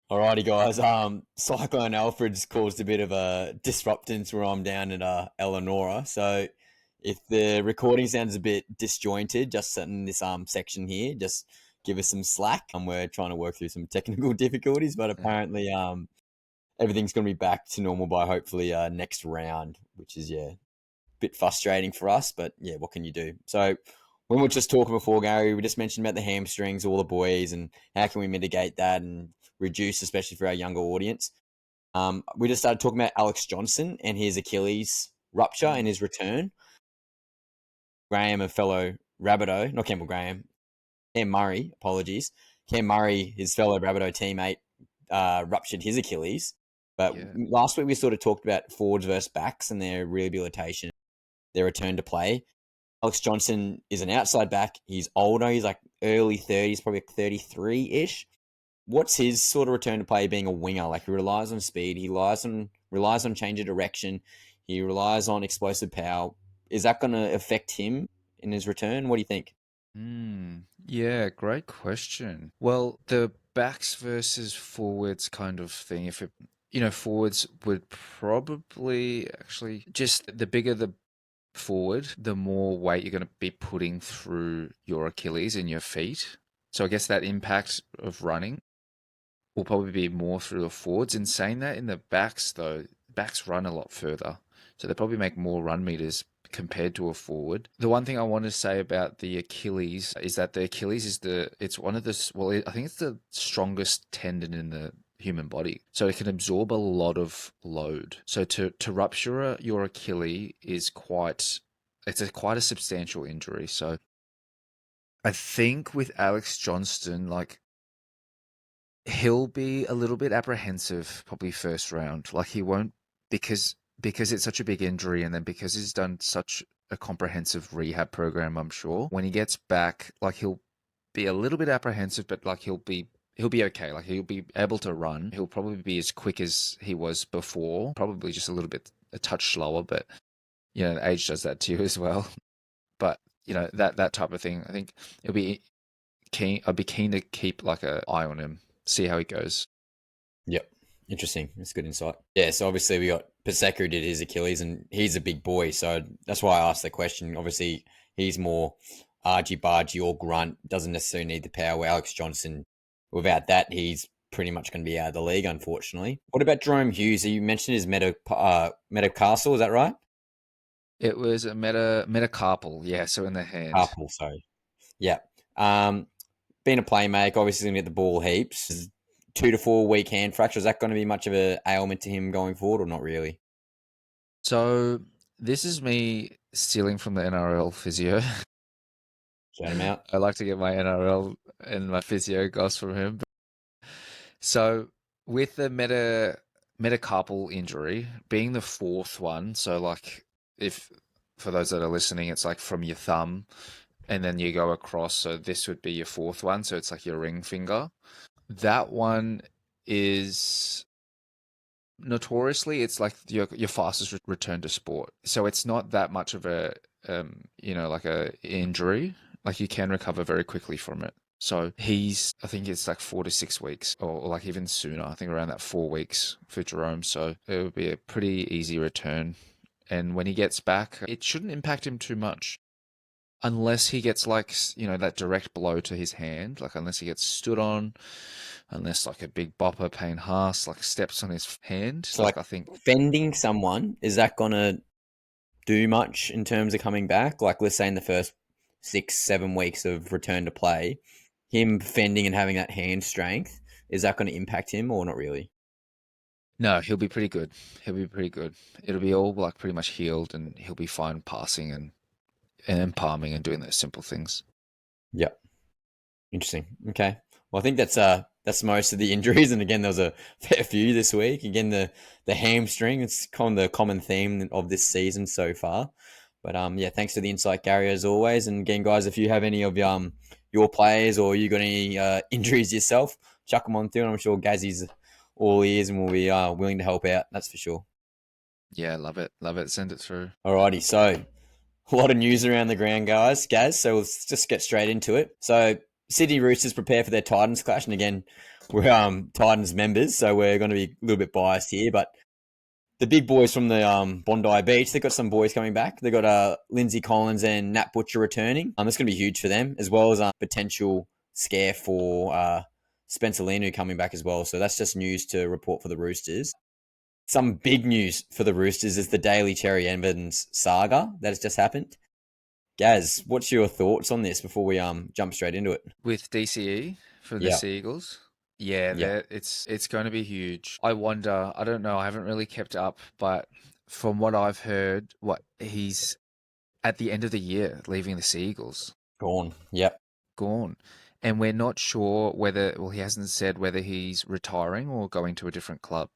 Alrighty, guys. Cyclone Alfred's caused a bit of a disruptance where I'm down at Eleanor. So if the recording sounds a bit disjointed, just in this section here, just give us some slack. We're trying to work through some technical difficulties, but Yeah. apparently everything's going to be back to normal by hopefully next round, which is a bit frustrating for us. But yeah, what can you do? So when we were just talking before, Gary, we just mentioned about the hamstrings, all the boys, and how can we mitigate that and reduce, especially for our younger audience. We just started talking about Alex Johnson and his Achilles rupture and his return. Graham, a fellow Rabbitoh, not Campbell Graham, Cam Murray, apologies. Cam Murray, his fellow Rabbitoh teammate, ruptured his Achilles. But Yeah. last week we sort of talked about forwards versus backs and their rehabilitation, their return to play. Alex Johnson is an outside back. He's older. He's like early 30s, probably 33-ish. What's his sort of return to play being a winger? Like he relies on speed. He relies on change of direction. He relies on explosive power. Is that going to affect him in his return? What do you think? Yeah, great question. Well, the backs versus forwards kind of thing, if it, forwards would probably actually just the bigger the forward, the more weight you're going to be putting through your Achilles and your feet. So I guess that impact of running will probably be more through the forwards. In saying that, in the backs though, backs run a lot further, so they probably make more run meters compared to a forward. The one thing I want to say about the Achilles is that the Achilles it's one of the, well, I think it's the strongest tendon in the human body, so it can absorb a lot of load. So to rupture your Achilles is quite a substantial injury. So I think with Alex Johnston, like, he'll be a little bit apprehensive probably first round. Like he won't, because it's such a big injury, and then because he's done such a comprehensive rehab program, I'm sure when he gets back, like, he'll be a little bit apprehensive, but like he'll be okay. Like he'll be able to run. He'll probably be as quick as he was before, probably just a touch slower, but age does that to you as well. But that type of thing, I think it'll be I'd be keen to keep like an eye on him, see how he goes. Yep. Interesting. That's good insight. Yeah, so obviously we got Paseka who did his Achilles, and he's a big boy. So that's why I asked the question. Obviously, he's more argy bargy or grunt, doesn't necessarily need the power. Where Alex Johnson, without that, he's pretty much going to be out of the league, unfortunately. What about Jerome Hughes? You mentioned his metacastle, is that right? It was a metacarpal, yeah, so in the hand. Carpal, sorry. Yeah. Um, Being a playmaker, obviously going to get the ball heaps. 2 to 4 week hand fracture. Is that going to be much of an ailment to him going forward, or not really? So this is me stealing from the NRL physio. Shout him out. I like to get my NRL and my physio goss from him. So with the metacarpal injury being the fourth one, so like, if for those that are listening, it's like from your thumb and then you go across. So this would be your fourth one. So it's like your ring finger. That one is notoriously, it's like your fastest return to sport. So it's not that much of a like a injury. Like you can recover very quickly from it. So I think it's like 4 to 6 weeks, or like even sooner. I think around that 4 weeks for Jerome. So it would be a pretty easy return. And when he gets back, it shouldn't impact him too much, unless he gets like, that direct blow to his hand, like unless he gets stood on, unless like a big bopper Payne Haas like steps on his hand, So, like like, I think. fending someone, is that going to do much in terms of coming back? Like, let's say in the first 6, 7 weeks of return to play, him fending and having that hand strength, is that going to impact him or not really? No, he'll be pretty good. He'll be pretty good. It'll be all like pretty much healed, and he'll be fine passing and palming and doing those simple things. Yep. Interesting. Okay. Well, I think that's most of the injuries, and again, there was a fair few this week. Again, the hamstring, it's kind of the common theme of this season so far. But yeah, thanks for the insight, Gary, as always. And again, guys, if you have any of your players or you got any injuries yourself, chuck them on through, and I'm sure Gazzy's all ears and will be willing to help out. That's for sure. Yeah, love it. Love it. Send it through. Alrighty, so a lot of news around the ground, guys. Gaz, so let's just get straight into it. So Sydney Roosters prepare for their Titans clash, and again, we're Titans members, so we're going to be a little bit biased here. But the big boys from the Bondi Beach, they've got some boys coming back. They've got Lindsay Collins and Nat Butcher returning. That's going to be huge for them, as well as potential scare for Spencer Lenu coming back as well. So that's just news to report for the Roosters. Some big news for the Roosters is the Daly Cherry Evans saga that has just happened. Gaz, what's your thoughts on this before we jump straight into it? With DCE for the Yeah, Seagulls. Yeah, yeah, it's going to be huge. I wonder, I don't know, I haven't really kept up, but from what I've heard, what he's at the end of the year leaving the Seagulls, gone. Yep, gone. And we're not sure whether, well, he hasn't said whether he's retiring or going to a different club.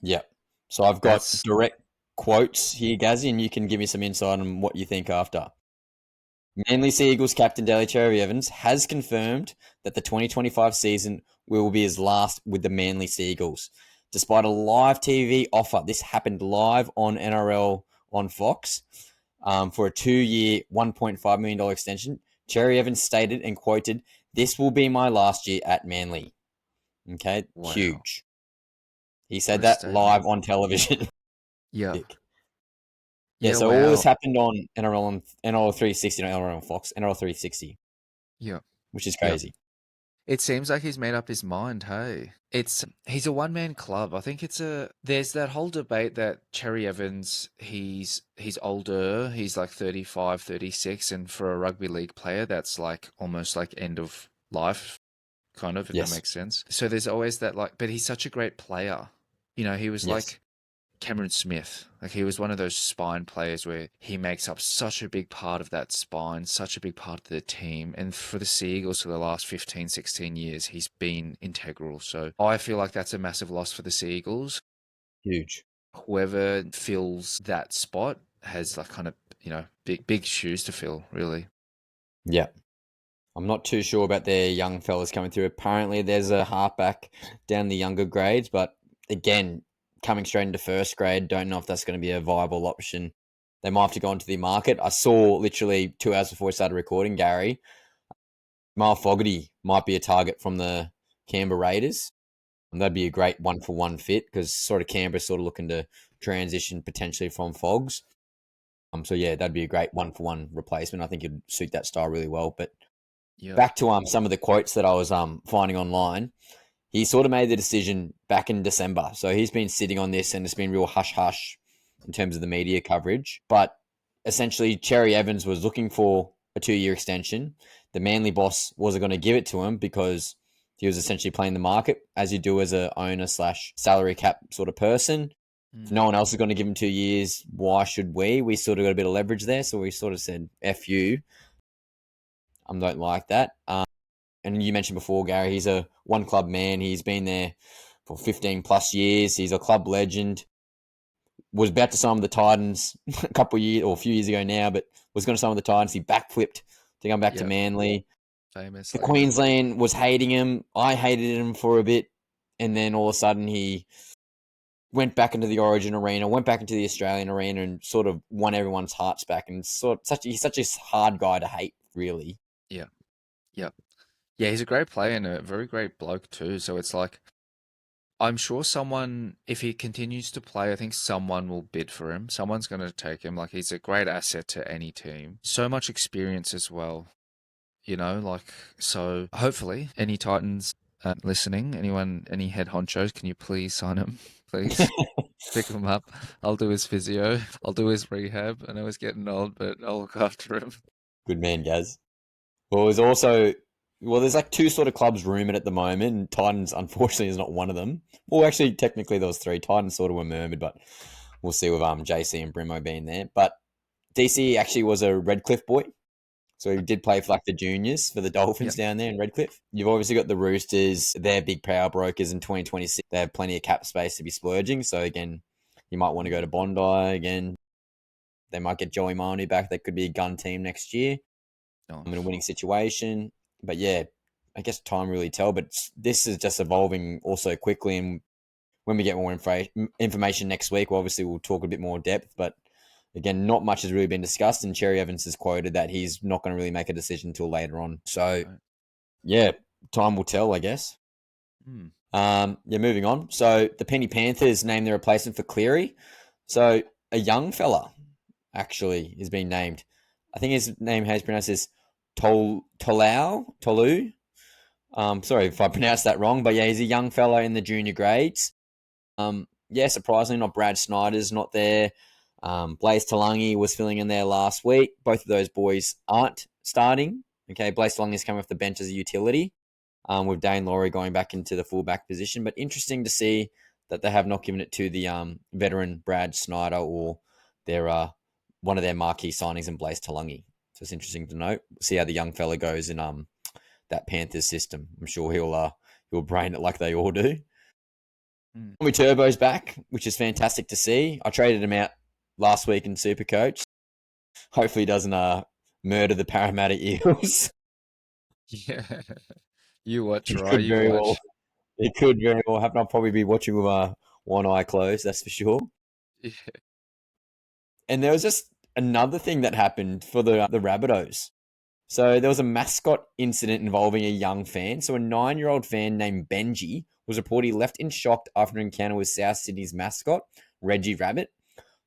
yep. So I've got That's, direct quotes here, Gazzy, and you can give me some insight on what you think after. Manly Sea Eagles captain Daly Cherry Evans has confirmed that the 2025 season will be his last with the Manly Sea Eagles. Despite a live TV offer, this happened live on NRL on Fox for a 2-year, $1.5 million extension. Cherry Evans stated and quoted, "This will be my last year at Manly." Okay, wow, huge. He what said a that statement. live on television. Yeah. Yeah, Yeah, so all this wow. happened on NRL 360, not NRL on Fox, NRL 360, Yeah. which is Yeah. crazy. It seems like he's made up his mind, hey. He's a one-man club. I think there's that whole debate that Cherry Evans, he's older, he's like 35, 36, and for a rugby league player that's like almost like end of life kind of, if that Yes, makes sense. So there's always that like, but he's such a great player. You know, he was yes, like Cameron Smith. Like he was one of those spine players where he makes up such a big part of that spine, such a big part of the team. And for the Sea Eagles for the last 15, 16 years, he's been integral. So I feel like that's a massive loss for the Sea Eagles. huge. Whoever fills that spot has like kind of, big shoes to fill, really. Yeah, I'm not too sure about their young fellas coming through. Apparently, there's a halfback down the younger grades, but again, coming straight into first grade, don't know if that's going to be a viable option. They might have to go into the market. I saw literally 2 hours before we started recording, Gary, Marl Fogarty might be a target from the Canberra Raiders. And that'd be a great one-for-one fit because sort of Canberra's sort of looking to transition potentially from Fogs. So yeah, that'd be a great one-for-one replacement. I think it'd suit that style really well. But Yep. back to some of the quotes that I was finding online. He sort of made the decision back in December. So he's been sitting on this and it's been real hush-hush in terms of the media coverage. But essentially, Cherry Evans was looking for a 2-year extension. The Manly boss wasn't going to give it to him because he was essentially playing the market, as you do as a owner slash salary cap sort of person. If Mm. no one else is going to give him 2 years, why should we? We sort of got a bit of leverage there. So we sort of said, F you. I don't like that. And you mentioned before, Gary, he's a one club man. He's been there for 15 plus years. He's a club legend. Was about to sign with the Titans a couple of years or a few years ago now, but was going to sign with the Titans. He backflipped to come back to Yep. Manly. The Famously. Queensland was hating him. I hated him for a bit. And then all of a sudden he went back into the Origin arena, went back into the Australian arena and sort of won everyone's hearts back. And he's such a hard guy to hate, really. Yeah. Yep. Yeah, he's a great player and a very great bloke too. So it's like, I'm sure someone, if he continues to play, I think someone will bid for him. Someone's going to take him. Like, he's a great asset to any team. So much experience as well, like, so hopefully any Titans listening, any head honchos, can you please sign him? Please pick him up. I'll do his physio. I'll do his rehab. I know he's getting old, but I'll look after him. Good man, Gaz. There's like two sort of clubs rumored at the moment, and Titans unfortunately is not one of them. Well, actually, technically there was three. Titans sort of were murmured, but we'll see with JC and Brimo being there. But DC actually was a Redcliffe boy, so he did play for like the juniors for the Dolphins Yep. down there in Redcliffe. You've obviously got the Roosters; they're big power brokers in 2026. They have plenty of cap space to be splurging. So again, you might want to go to Bondi again. They might get Joey Manu back. That could be a gun team next year. Oh, I'm in a winning situation. But yeah, I guess time really tell. But this is just evolving also quickly. And when we get more information next week, obviously we'll talk a bit more depth. But again, not much has really been discussed. And Cherry Evans has quoted that he's not going to really make a decision until later on. So right. yeah, time will tell, I guess. Hmm. Yeah, moving on. So the Penny Panthers named their replacement for Cleary. So a young fella actually is being named. I think his name has pronounced as Tolu. Sorry if I pronounced that wrong, but yeah, he's a young fella in the junior grades. Yeah, surprisingly, not Brad Snyder's not there. Blaze Talangi was filling in there last week. Both of those boys aren't starting. Okay, Blaze Talangi's coming off the bench as a utility, with Dane Laurie going back into the fullback position. But interesting to see that they have not given it to the veteran Brad Snyder or their one of their marquee signings in Blaze Talangi. So it's interesting to note. See how the young fella goes in that Panthers system. I'm sure he'll brain it like they all do. Hmm. Tommy Turbo's back, which is fantastic to see. I traded him out last week in SuperCoach. Hopefully, he doesn't murder the Parramatta Eels. Yeah. You watch, He Rye, could you very well. watch. It could very well happen. I'll probably be watching with one eye closed. That's for sure. Yeah. And there was just another thing that happened for the Rabbitohs. So there was a mascot incident involving a young fan. So a 9-year-old fan named Benji was reportedly left in shock after an encounter with South Sydney's mascot, Reggie Rabbit.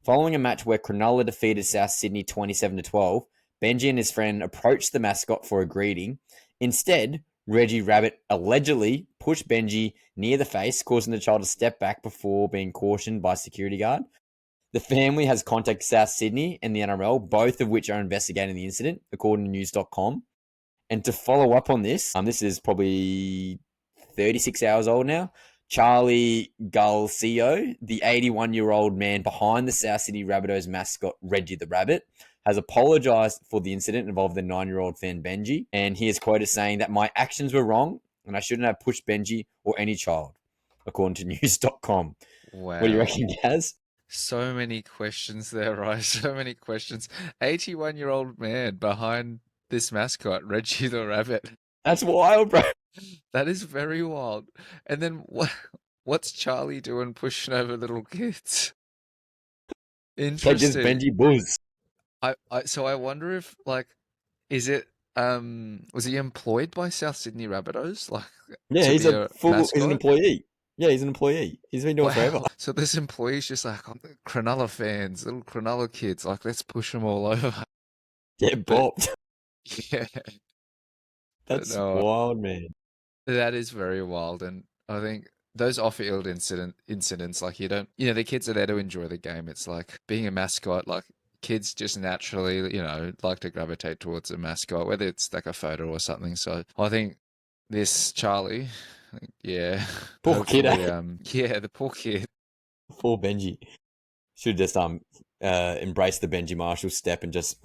Following a match where Cronulla defeated South Sydney 27-12, Benji and his friend approached the mascot for a greeting. Instead, Reggie Rabbit allegedly pushed Benji near the face, causing the child to step back before being cautioned by a security guard. The family has contacted South Sydney and the NRL, both of which are investigating the incident, according to news.com. And to follow up on this, this is probably 36 hours old now. Charlie Galcio, the 81-year-old man behind the South Sydney Rabbitohs mascot, Reggie the Rabbit, has apologised for the incident involving the 9-year-old fan Benji. And he is quoted saying that my actions were wrong and I shouldn't have pushed Benji or any child, according to news.com. What do you Wow. reckon, Gaz? So many questions there, Rye. So many questions. 81-year-old man behind this mascot, Reggie the Rabbit. That's wild, bro. That is very wild. And then what's Charlie doing pushing over little kids? They just Interesting. Benji Buzz. So I wonder if like is it was he employed by South Sydney Rabbitohs like Yeah, to be a he's an mascot? employee. Yeah, he's an employee. He's been doing it forever. Wow. So this employee's just like, oh, Cronulla fans, little Cronulla kids, like let's push them all over. Yeah, But bopped. yeah, That's no, wild, man. that is very wild. And I think those off-field incidents, like the kids are there to enjoy the game. It's like being a mascot, like kids just naturally, like to gravitate towards a mascot, whether it's like a photo or something. So I think this Charlie, yeah, Poor kid, hopefully, eh? yeah, the poor kid. Poor Benji. Should just embrace the Benji Marshall step and just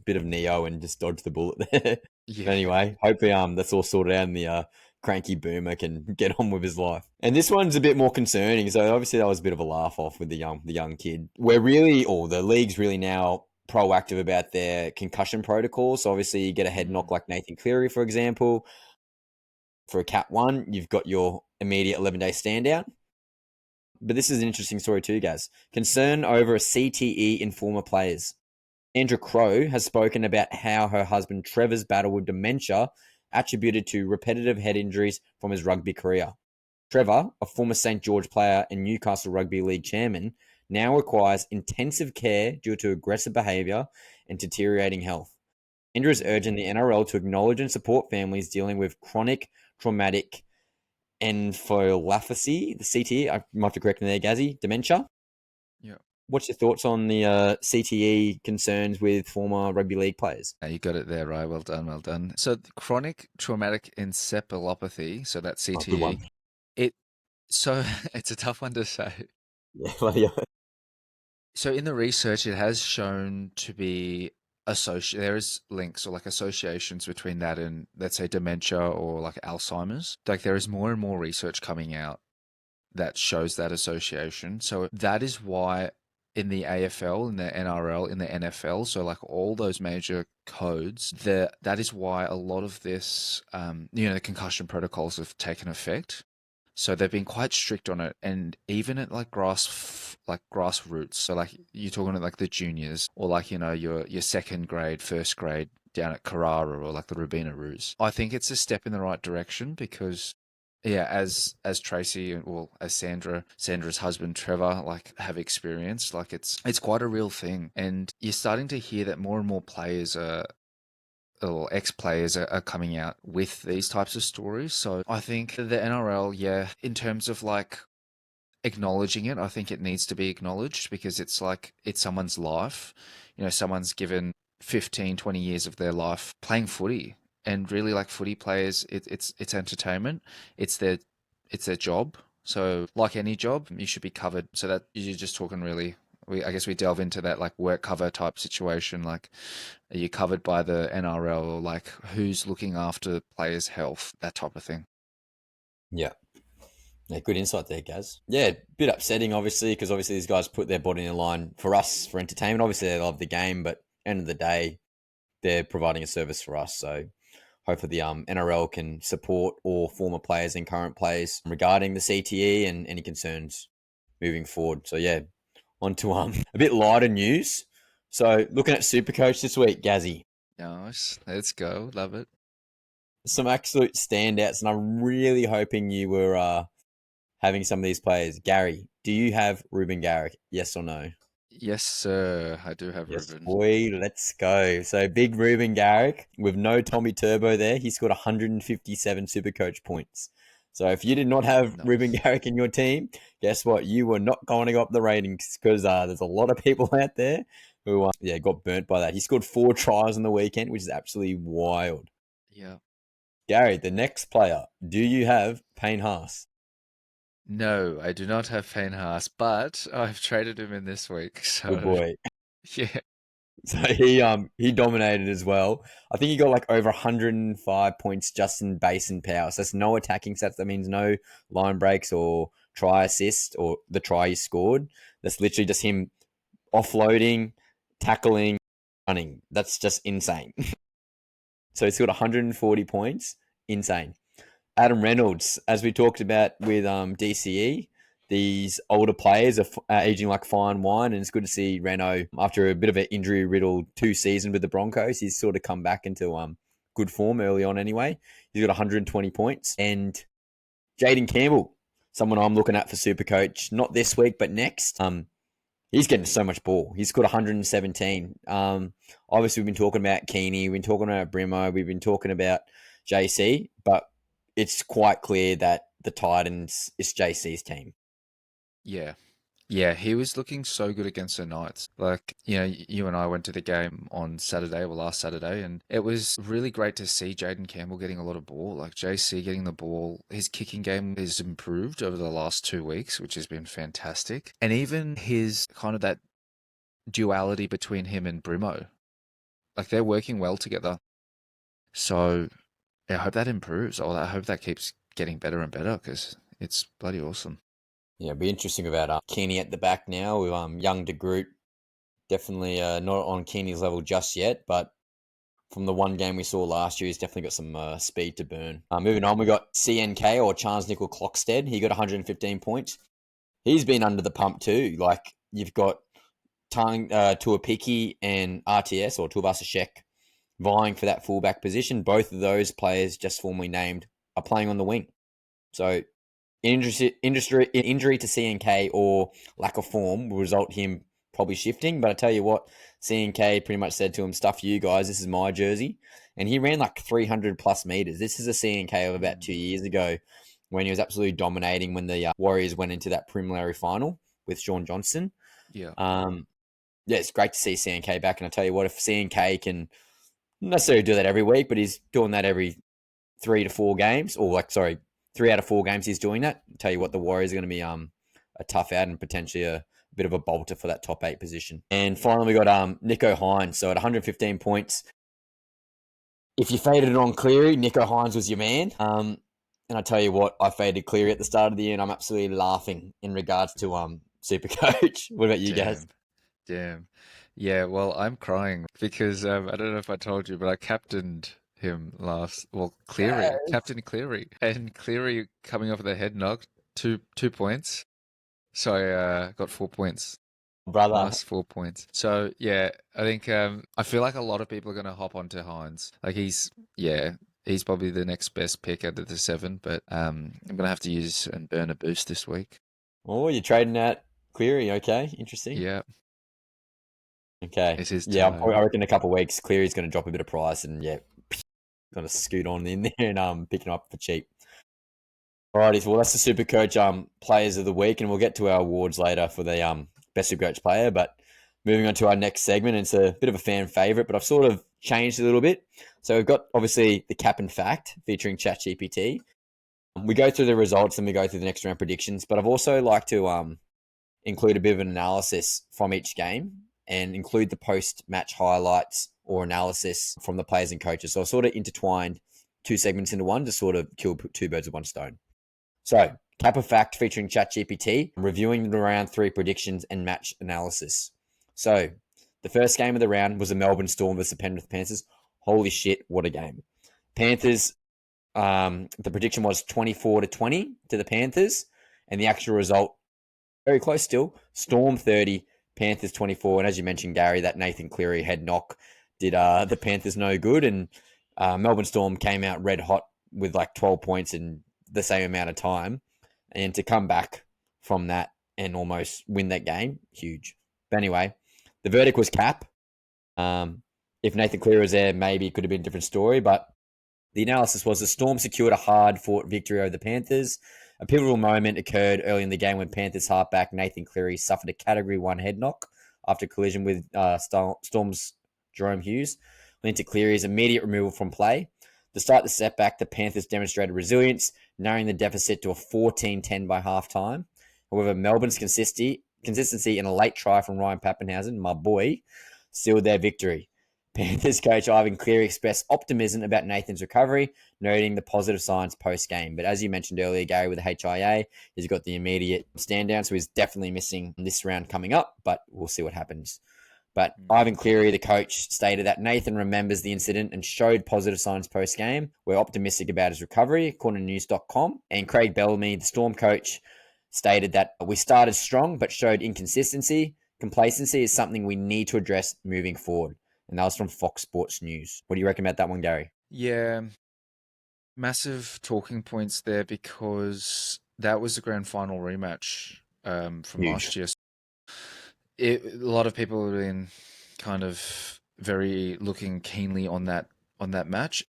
bit of Neo and just dodge the bullet there. Yeah. But anyway, hopefully that's all sorted out and the cranky boomer can get on with his life. And this one's a bit more concerning. So obviously that was a bit of a laugh off with the young kid. The league's really now proactive about their concussion protocols. So obviously you get a head knock Mm. like Nathan Cleary, for example. For a Cat 1, you've got your immediate 11-day standout. But this is an interesting story too, guys. Concern over a CTE in former players. Andrew Crow has spoken about how her husband Trevor's battle with dementia attributed to repetitive head injuries from his rugby career. Trevor, a former St. George player and Newcastle Rugby League chairman, now requires intensive care due to aggressive behaviour and deteriorating health. Andrew is urging the NRL to acknowledge and support families dealing with chronic traumatic encephalopathy, the CTE. I might have to correct me there, Gazzy. Dementia. Yeah. What's your thoughts on the CTE concerns with former rugby league players? You got it there, right? Well done, well done. So chronic traumatic encephalopathy, so that's Oh, good one. CTE. It so it's a tough one to say. Yeah, bloody hell. So in the research, it has shown to be there is links or like associations between that and let's say dementia or like Alzheimer's. Like there is more and more research coming out that shows that association. So that is why in the AFL, in the NRL, in the NFL, so like all those major codes, that is why a lot of this, the concussion protocols have taken effect. So they've been quite strict on it, and even at like grassroots. So like you're talking about like the juniors or like your second grade, first grade down at Carrara or like the Rubina Roos. I think it's a step in the right direction because yeah, as Tracy and well as Sandra's husband Trevor like have experienced, like it's quite a real thing, and you're starting to hear that more and more players are or ex-players are coming out with these types of stories. So I think the NRL, yeah, in terms of like acknowledging it, I think it needs to be acknowledged because it's like it's someone's life. You know, someone's given 15, 20 years of their life playing footy. And really like footy players, it's entertainment. It's their it's their job. So like any job, you should be covered. So that you're just talking really I guess we delve into that like work cover type situation. Like, are you covered by the NRL or like who's looking after players' health, that type of thing? Yeah. Yeah, good insight there, Gaz. Yeah, bit upsetting, obviously, because obviously these guys put their body in the line for us for entertainment. Obviously, they love the game, but end of the day, they're providing a service for us. So hopefully the NRL can support all former players and current players regarding the CTE and any concerns moving forward. So yeah, on to a bit lighter news. So looking at SuperCoach this week, Gazzy, Nice. Let's go. Love it. some absolute standouts, and I'm really hoping you were having some of these players. Gary, do you have Ruben Garrick? Yes or no? Yes, sir. I do have Yes, Ruben. boy, let's go. So big Ruben Garrick with no Tommy Turbo there. He scored 157 Supercoach points. So if you did not have Ruben Nice. Garrick in your team, guess what? You were not going to go up the ratings because there's a lot of people out there who yeah got burnt by that. He scored 4 tries on the weekend, which is absolutely wild. Yeah. Gary, the next player, do you have Payne Haas? No, I do not have Payne Haas, but I've traded him in this week. Good So boy. yeah. So he dominated as well. I think he got like over 105 points just in base and power. So that's no attacking stats. That means no line breaks or try assist or the try he scored. That's literally just him offloading, tackling, running. That's just insane. So he's got 140 points. Insane. Adam Reynolds, as we talked about with DCE, these older players are aging like fine wine, and it's good to see Reno after a bit of an injury riddled 2 season with the Broncos. He's sort of come back into good form early on. Anyway, he's got 120 points, and Jaden Campbell, someone I'm looking at for Supercoach, not this week but next. He's getting so much ball. He's got 117. Obviously, we've been talking about Keeney, we've been talking about Brimo, we've been talking about JC, but it's quite clear that the Titans is JC's team. Yeah. Yeah, he was looking so good against the Knights. Like, you know, you and I went to the game on Saturday, well, last Saturday, and it was really great to see Jaden Campbell getting a lot of ball. Like, JC getting the ball. His kicking game has improved over the last 2 weeks, which has been fantastic. And even his kind of that duality between him and Brimo, like, they're working well together. So, yeah, I hope that improves. Or I hope that keeps getting better and better because it's bloody awesome. Yeah, it'll be interesting about Keeney at the back now with young De Groot. Definitely not on Keeney's level just yet, but from the one game we saw last year, he's definitely got some speed to burn. Moving on, we got CNK or Charles Nickel Clockstead. He got 115 points. He's been under the pump too. Like you've got Tuapiki and RTS or Tuivasa-Sheck vying for that fullback position. Both of those players just formally named are playing on the wing. So injury to CNK or lack of form will result him probably shifting. But I tell you what, CNK pretty much said to him, "Stuff you guys. This is my jersey," and he ran like 300 plus meters. This is a CNK of about 2 years ago when he was absolutely dominating when the Warriors went into that preliminary final with Sean Johnson. Yeah. Yeah, it's great to see CNK back. And I tell you what, if CNK can not necessarily do that every week, but he's doing that every 3 to 4 games, or like, sorry, 3 out of 4 games he's doing that. I'll tell you what, the Warriors are going to be a tough out and potentially a bit of a bolter for that top 8 position. And finally, we got Nico Hines. So at 115 points, if you faded it on Cleary, Nico Hines was your man. And I tell you what, I faded Cleary at the start of the year, and I'm absolutely laughing in regards to Supercoach. What about you guys? Damn. Damn. Yeah, well, I'm crying because I don't know if I told you, but I captained him Cleary, Yes. Captain Cleary, and Cleary coming off the head knock, two points. So I got 4 points. brother. Nice 4 points. So yeah, I think I feel like a lot of people are going to hop onto Hines. Like he's probably the next best pick out of the seven. But I'm going to have to use and burn a boost this week. Oh, you're trading at Cleary. Okay, interesting. Yeah, Okay, it's his yeah, I time. reckon in a couple of weeks, Cleary's going to drop a bit of price, and yeah, going to scoot on in there and pick him up for cheap. Alrighty, well that's the Super Coach players of the week, and we'll get to our awards later for the best Super Coach player. But moving on to our next segment, it's a bit of a fan favorite, but I've sort of changed a little bit. So we've got obviously the Cap and Fact featuring ChatGPT. We go through the results and we go through the next round predictions, but I've also like to include a bit of an analysis from each game and include the post-match highlights or analysis from the players and coaches. So I sort of intertwined two segments into one to sort of kill two birds with one stone. So, Cap of Fact featuring ChatGPT, reviewing the round 3 predictions and match analysis. So, the first game of the round was the Melbourne Storm versus the Penrith Panthers. Holy shit, what a game. Panthers, the prediction was 24-20 to the Panthers, and the actual result, very close still. Storm 30, Panthers 24. And as you mentioned, Gary, that Nathan Cleary head knock did the Panthers no good. And Melbourne Storm came out red hot with like 12 points in the same amount of time. And to come back from that and almost win that game, huge. But anyway, the verdict was Cap. If Nathan Cleary was there, maybe it could have been a different story. But the analysis was the Storm secured a hard-fought victory over the Panthers. A pivotal moment occurred early in the game when Panthers halfback Nathan Cleary suffered a Category 1 head knock after collision with Storm's Jerome Hughes, leading to Cleary's immediate removal from play. Despite the setback, the Panthers demonstrated resilience, narrowing the deficit to a 14-10 by halftime. However, Melbourne's consistency and a late try from Ryan Papenhuyzen, my boy, sealed their victory. Panthers coach Ivan Cleary expressed optimism about Nathan's recovery, noting the positive signs post-game. But as you mentioned earlier, Gary, with the HIA, he's got the immediate stand down, so he's definitely missing this round coming up, but we'll see what happens. But Ivan Cleary, the coach, stated that Nathan remembers the incident and showed positive signs post-game. We're optimistic about his recovery, according to news.com. And Craig Bellamy, the Storm coach, stated that we started strong but showed inconsistency. Complacency is something we need to address moving forward. And that was from Fox Sports News. What do you reckon about that one, Gary? Yeah, massive talking points there because that was the grand final rematch from Huge. last year. A lot of people have been kind of very looking keenly on that match.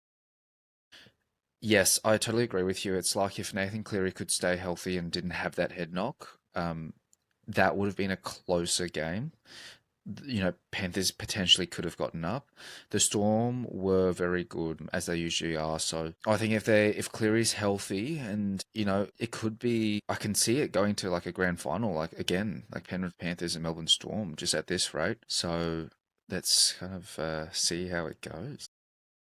Yes, I totally agree with you. It's like if Nathan Cleary could stay healthy and didn't have that head knock, that would have been a closer game. Panthers potentially could have gotten up. The Storm were very good as they usually are. So I think if Cleary's healthy and it could be, I can see it going to like a grand final, like again, like Penrith Panthers and Melbourne Storm just at this rate. So let's kind of see how it goes.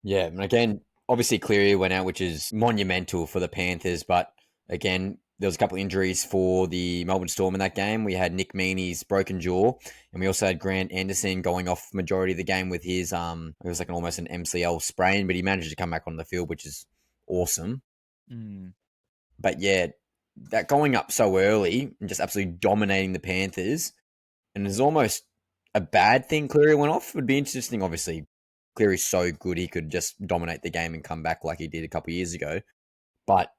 Yeah, and again, obviously Cleary went out, which is monumental for the Panthers, but again, there was a couple of injuries for the Melbourne Storm in that game. We had Nick Meaney's broken jaw, and we also had Grant Anderson going off majority of the game with his it was like almost an MCL sprain, but he managed to come back on the field, which is awesome. Mm. But yeah, that going up so early and just absolutely dominating the Panthers, and it's almost a bad thing Cleary went off. It would be interesting, obviously. Cleary's so good he could just dominate the game and come back like he did a couple of years ago. But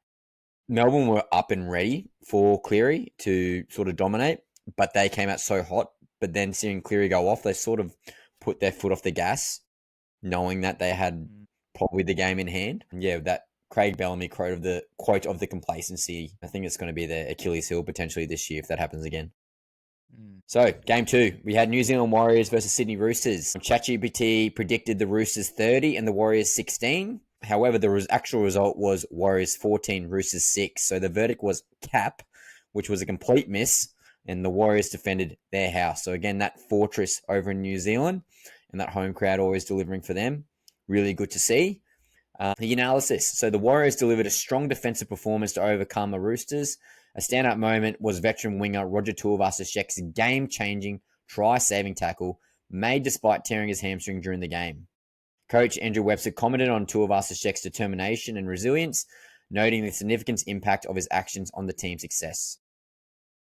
Melbourne were up and ready for Cleary to sort of dominate, but they came out so hot. But then seeing Cleary go off, they sort of put their foot off the gas, knowing that they had probably the game in hand. And yeah, that Craig Bellamy quote of the complacency, I think it's going to be their Achilles heel potentially this year if that happens again. So, game 2, we had New Zealand Warriors versus Sydney Roosters. ChatGPT predicted the Roosters 30 and the Warriors 16. However, the actual result was Warriors 14, Roosters 6. So the verdict was Cap, which was a complete miss, and the Warriors defended their house. So again, that fortress over in New Zealand and that home crowd always delivering for them. Really good to see. The analysis. So the Warriors delivered a strong defensive performance to overcome the Roosters. A standout moment was veteran winger Roger Tuivasa-Sheck's game-changing try-saving tackle made despite tearing his hamstring during the game. Coach Andrew Webster commented on Tuivasa-Sheck's determination and resilience, noting the significant impact of his actions on the team's success.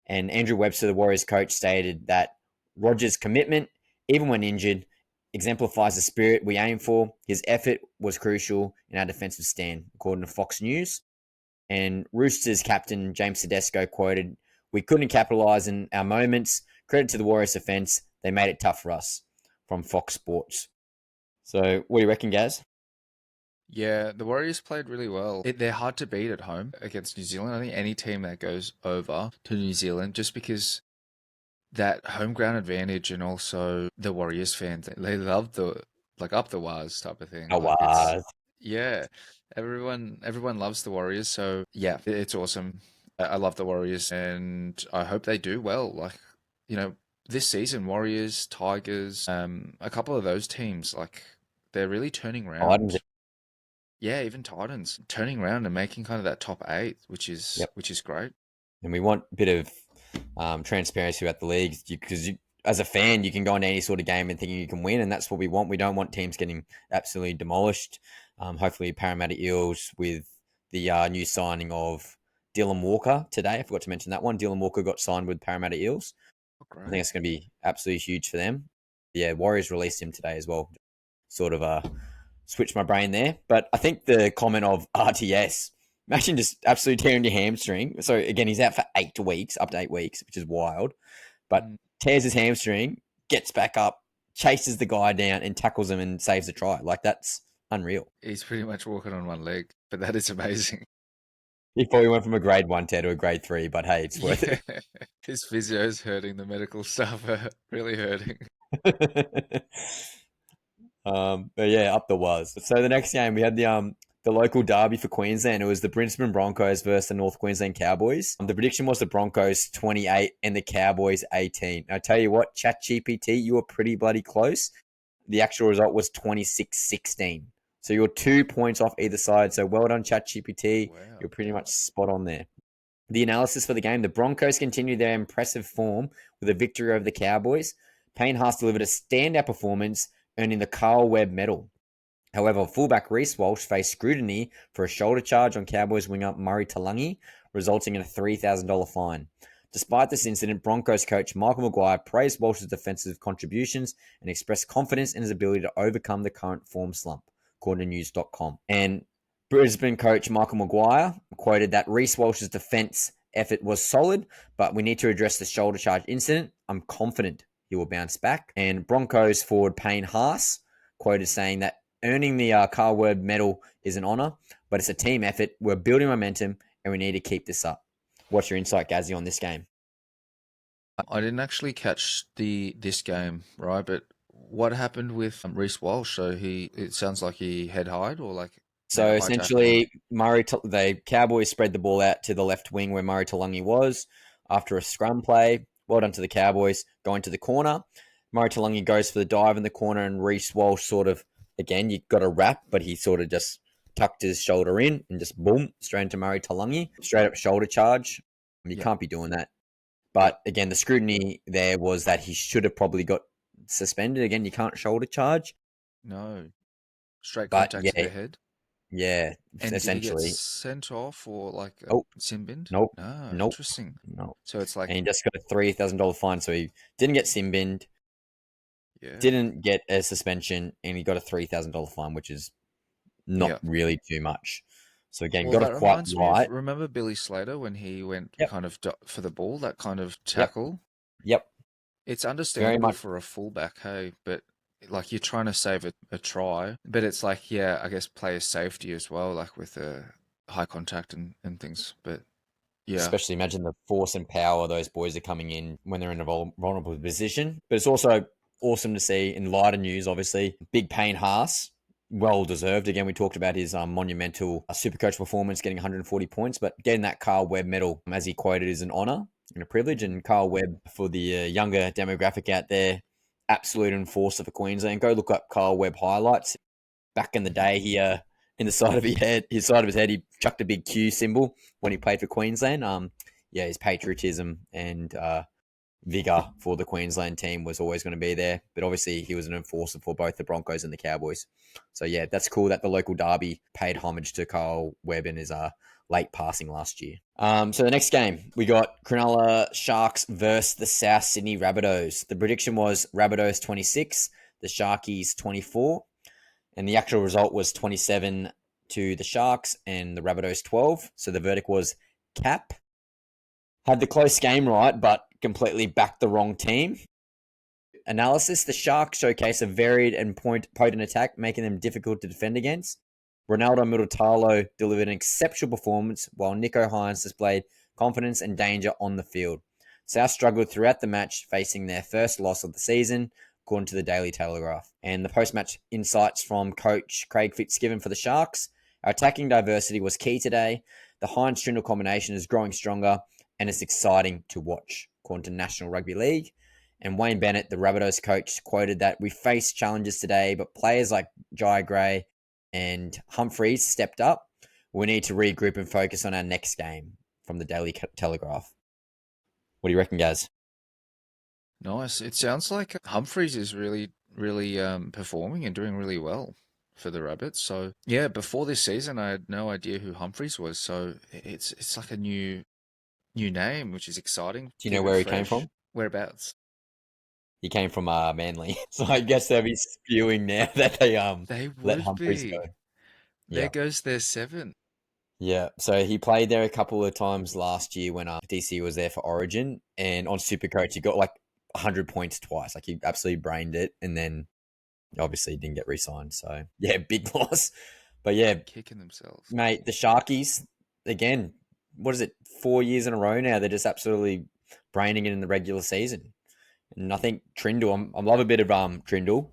And Andrew Webster, the Warriors coach, stated that Rogers' commitment, even when injured, exemplifies the spirit we aim for. His effort was crucial in our defensive stand, according to Fox News. And Roosters captain James Tedesco quoted, "We couldn't capitalise in our moments. Credit to the Warriors defence. They made it tough for us," from Fox Sports. So what do you reckon, Gaz? Yeah, the Warriors played really well. They're hard to beat at home against New Zealand. I think any team that goes over to New Zealand, just because that home ground advantage, and also the Warriors fans, they love the like up the wires type of thing. Oh, Like it's, wow. yeah, everyone loves the Warriors. So yeah, it's awesome. I love the Warriors, and I hope they do well. Like, you know, this season, Warriors, Tigers, a couple of those teams, like they're really turning Titans. around. Yeah, even Titans turning around and making kind of that top eight, Yep. which is great. And we want a bit of transparency about the league because as a fan, you can go into any sort of game and thinking you can win, and that's what we want. We don't want teams getting absolutely demolished. Hopefully, Parramatta Eels with the new signing of Dylan Walker today. I forgot to mention that one. Dylan Walker got signed with Parramatta Eels. Oh, I think great. it's going to be absolutely huge for them. Yeah, Warriors released him today as well. Sort of switched my brain there. But I think the comment of RTS, imagine just absolutely tearing your hamstring. So again, he's out for 8 weeks, up to 8 weeks, which is wild. But Mm, tears his hamstring, gets back up, chases the guy down, and tackles him and saves the try. Like that's unreal. he's pretty much walking on one leg, but that is amazing. He probably went from a grade 1 tear to a grade 3, but hey, it's worth Yeah, his physio's hurting, the medical staff are really hurting. it. But yeah, up the was. So the next game we had the local derby for Queensland. It was the Brisbane Broncos versus the North Queensland Cowboys. The prediction was the Broncos 28 and the Cowboys 18. I tell you what, ChatGPT, you were pretty bloody close. The actual result was 26-16. So you're 2 points off either side. So well done, ChatGPT. Wow. You're pretty much spot on there. The analysis for the game: the Broncos continued their impressive form with a victory over the Cowboys. Payne Haas delivered a standout performance, earning the Carl Webb medal. However, fullback Reece Walsh faced scrutiny for a shoulder charge on Cowboys winger Murray Talangi, resulting in a $3,000 fine. Despite this incident, Broncos coach Michael Maguire praised Walsh's defensive contributions and expressed confidence in his ability to overcome the current form slump, according to news.com. And Brisbane coach Michael Maguire quoted that Reece Walsh's defense effort was solid, but we need to address the shoulder charge incident. I'm confident he will bounce back. And Broncos forward Payne Haas quoted saying that earning the Carl Webb medal is an honour, but it's a team effort. We're building momentum, and we need to keep this up. What's your insight, Gazzy, on this game? I didn't actually catch this game, right? But what happened with Reece Walsh? So it sounds like he head high or like they So hijacked him. essentially, the Cowboys spread the ball out to the left wing where Murray Talangi was after a scrum play. Well done to the Cowboys going to the corner. Murray Talangi goes for the dive in the corner, and Reece Walsh sort of, again, you got a wrap, but he sort of just tucked his shoulder in and just boom, straight into Murray Talangi. Straight up shoulder charge. You Yeah, can't be doing that. yeah, But again, the scrutiny there was that he should have probably got suspended. Again, you can't shoulder charge. no, straight But contact to yeah, the head. yeah, And did he get essentially. sent off or like Oh, sin binned? nope, No, nope, interesting. no. So it's And like, he just got a $3,000 fine. So he didn't get sin binned, yeah, didn't get a suspension, and he got a $3,000 fine, which is not yeah. really too much. So again, Well, got that it quite reminds me of, right. remember Billy Slater when he went Yep, kind of for the ball, that kind of yep, tackle? yep. It's Very understandable much. for a fullback, hey, but like you're trying to save a try, but it's like, yeah, I guess player safety as well, like with high contact and things. But yeah, Especially imagine the force and power those boys are coming in when they're in a vulnerable position. But it's also awesome to see in lighter news, obviously, Big Payne Haas, well deserved. Again, we talked about his monumental SuperCoach performance, getting 140 points, but getting that Carl Webb medal, as he quoted, is an honour and a privilege. mm, And Carl Webb, for the younger demographic out there, absolute enforcer for Queensland. Go look up Carl Webb highlights. Back in the day, he in the side of his side of his head, he chucked a big Q symbol when he played for Queensland. Yeah, his patriotism and vigor for the Queensland team was always going to be there. But obviously, he was an enforcer for both the Broncos and the Cowboys. So yeah, that's cool that the local derby paid homage to Carl Webb and his late passing last year. So the next game, we got Cronulla Sharks versus the South Sydney Rabbitohs. The prediction was Rabbitohs 26, the Sharkies 24, and the actual result was 27 to the Sharks and the Rabbitohs 12. So the verdict was cap. Had the close game right, but completely backed the wrong team. Analysis, the Sharks showcase a varied and potent attack, making them difficult to defend against. Ronaldo Milutalo delivered an exceptional performance, while Nico Hines displayed confidence and danger on the field. South struggled throughout the match, facing their first loss of the season, according to the Daily Telegraph. And the post-match insights from coach Craig Fitzgibbon for the Sharks. Our attacking diversity was key today. The Hines-Trindle combination is growing stronger, and it's exciting to watch, according to National Rugby League. And Wayne Bennett, the Rabbitohs coach, quoted that we faced challenges today, but players like Jai Gray and Humphreys stepped up. We need to regroup and focus on our next game, from the Daily Telegraph. What do you reckon, Gaz? Nice. It sounds like Humphreys is really performing and doing really well for the Rabbits. So yeah, before this season, I had no idea who Humphreys was. So it's like a new name, which is exciting. Do you Keep know it where he came fresh. from? Whereabouts? He came from Manly. So I guess they'll be spewing now that they They let would Humphreys go. be. There Yeah. goes their 7. Yeah, so he played there a couple of times last year when DC was there for Origin, and on SuperCoach he got like 100 points twice. Like he absolutely brained it, and then obviously didn't get re-signed. So yeah, big loss. But yeah, Kicking themselves. mate, the Sharkies again. What is it? 4 years in a row now. They're just absolutely braining it in the regular season. And I think Trindle. I love a bit of Trindle,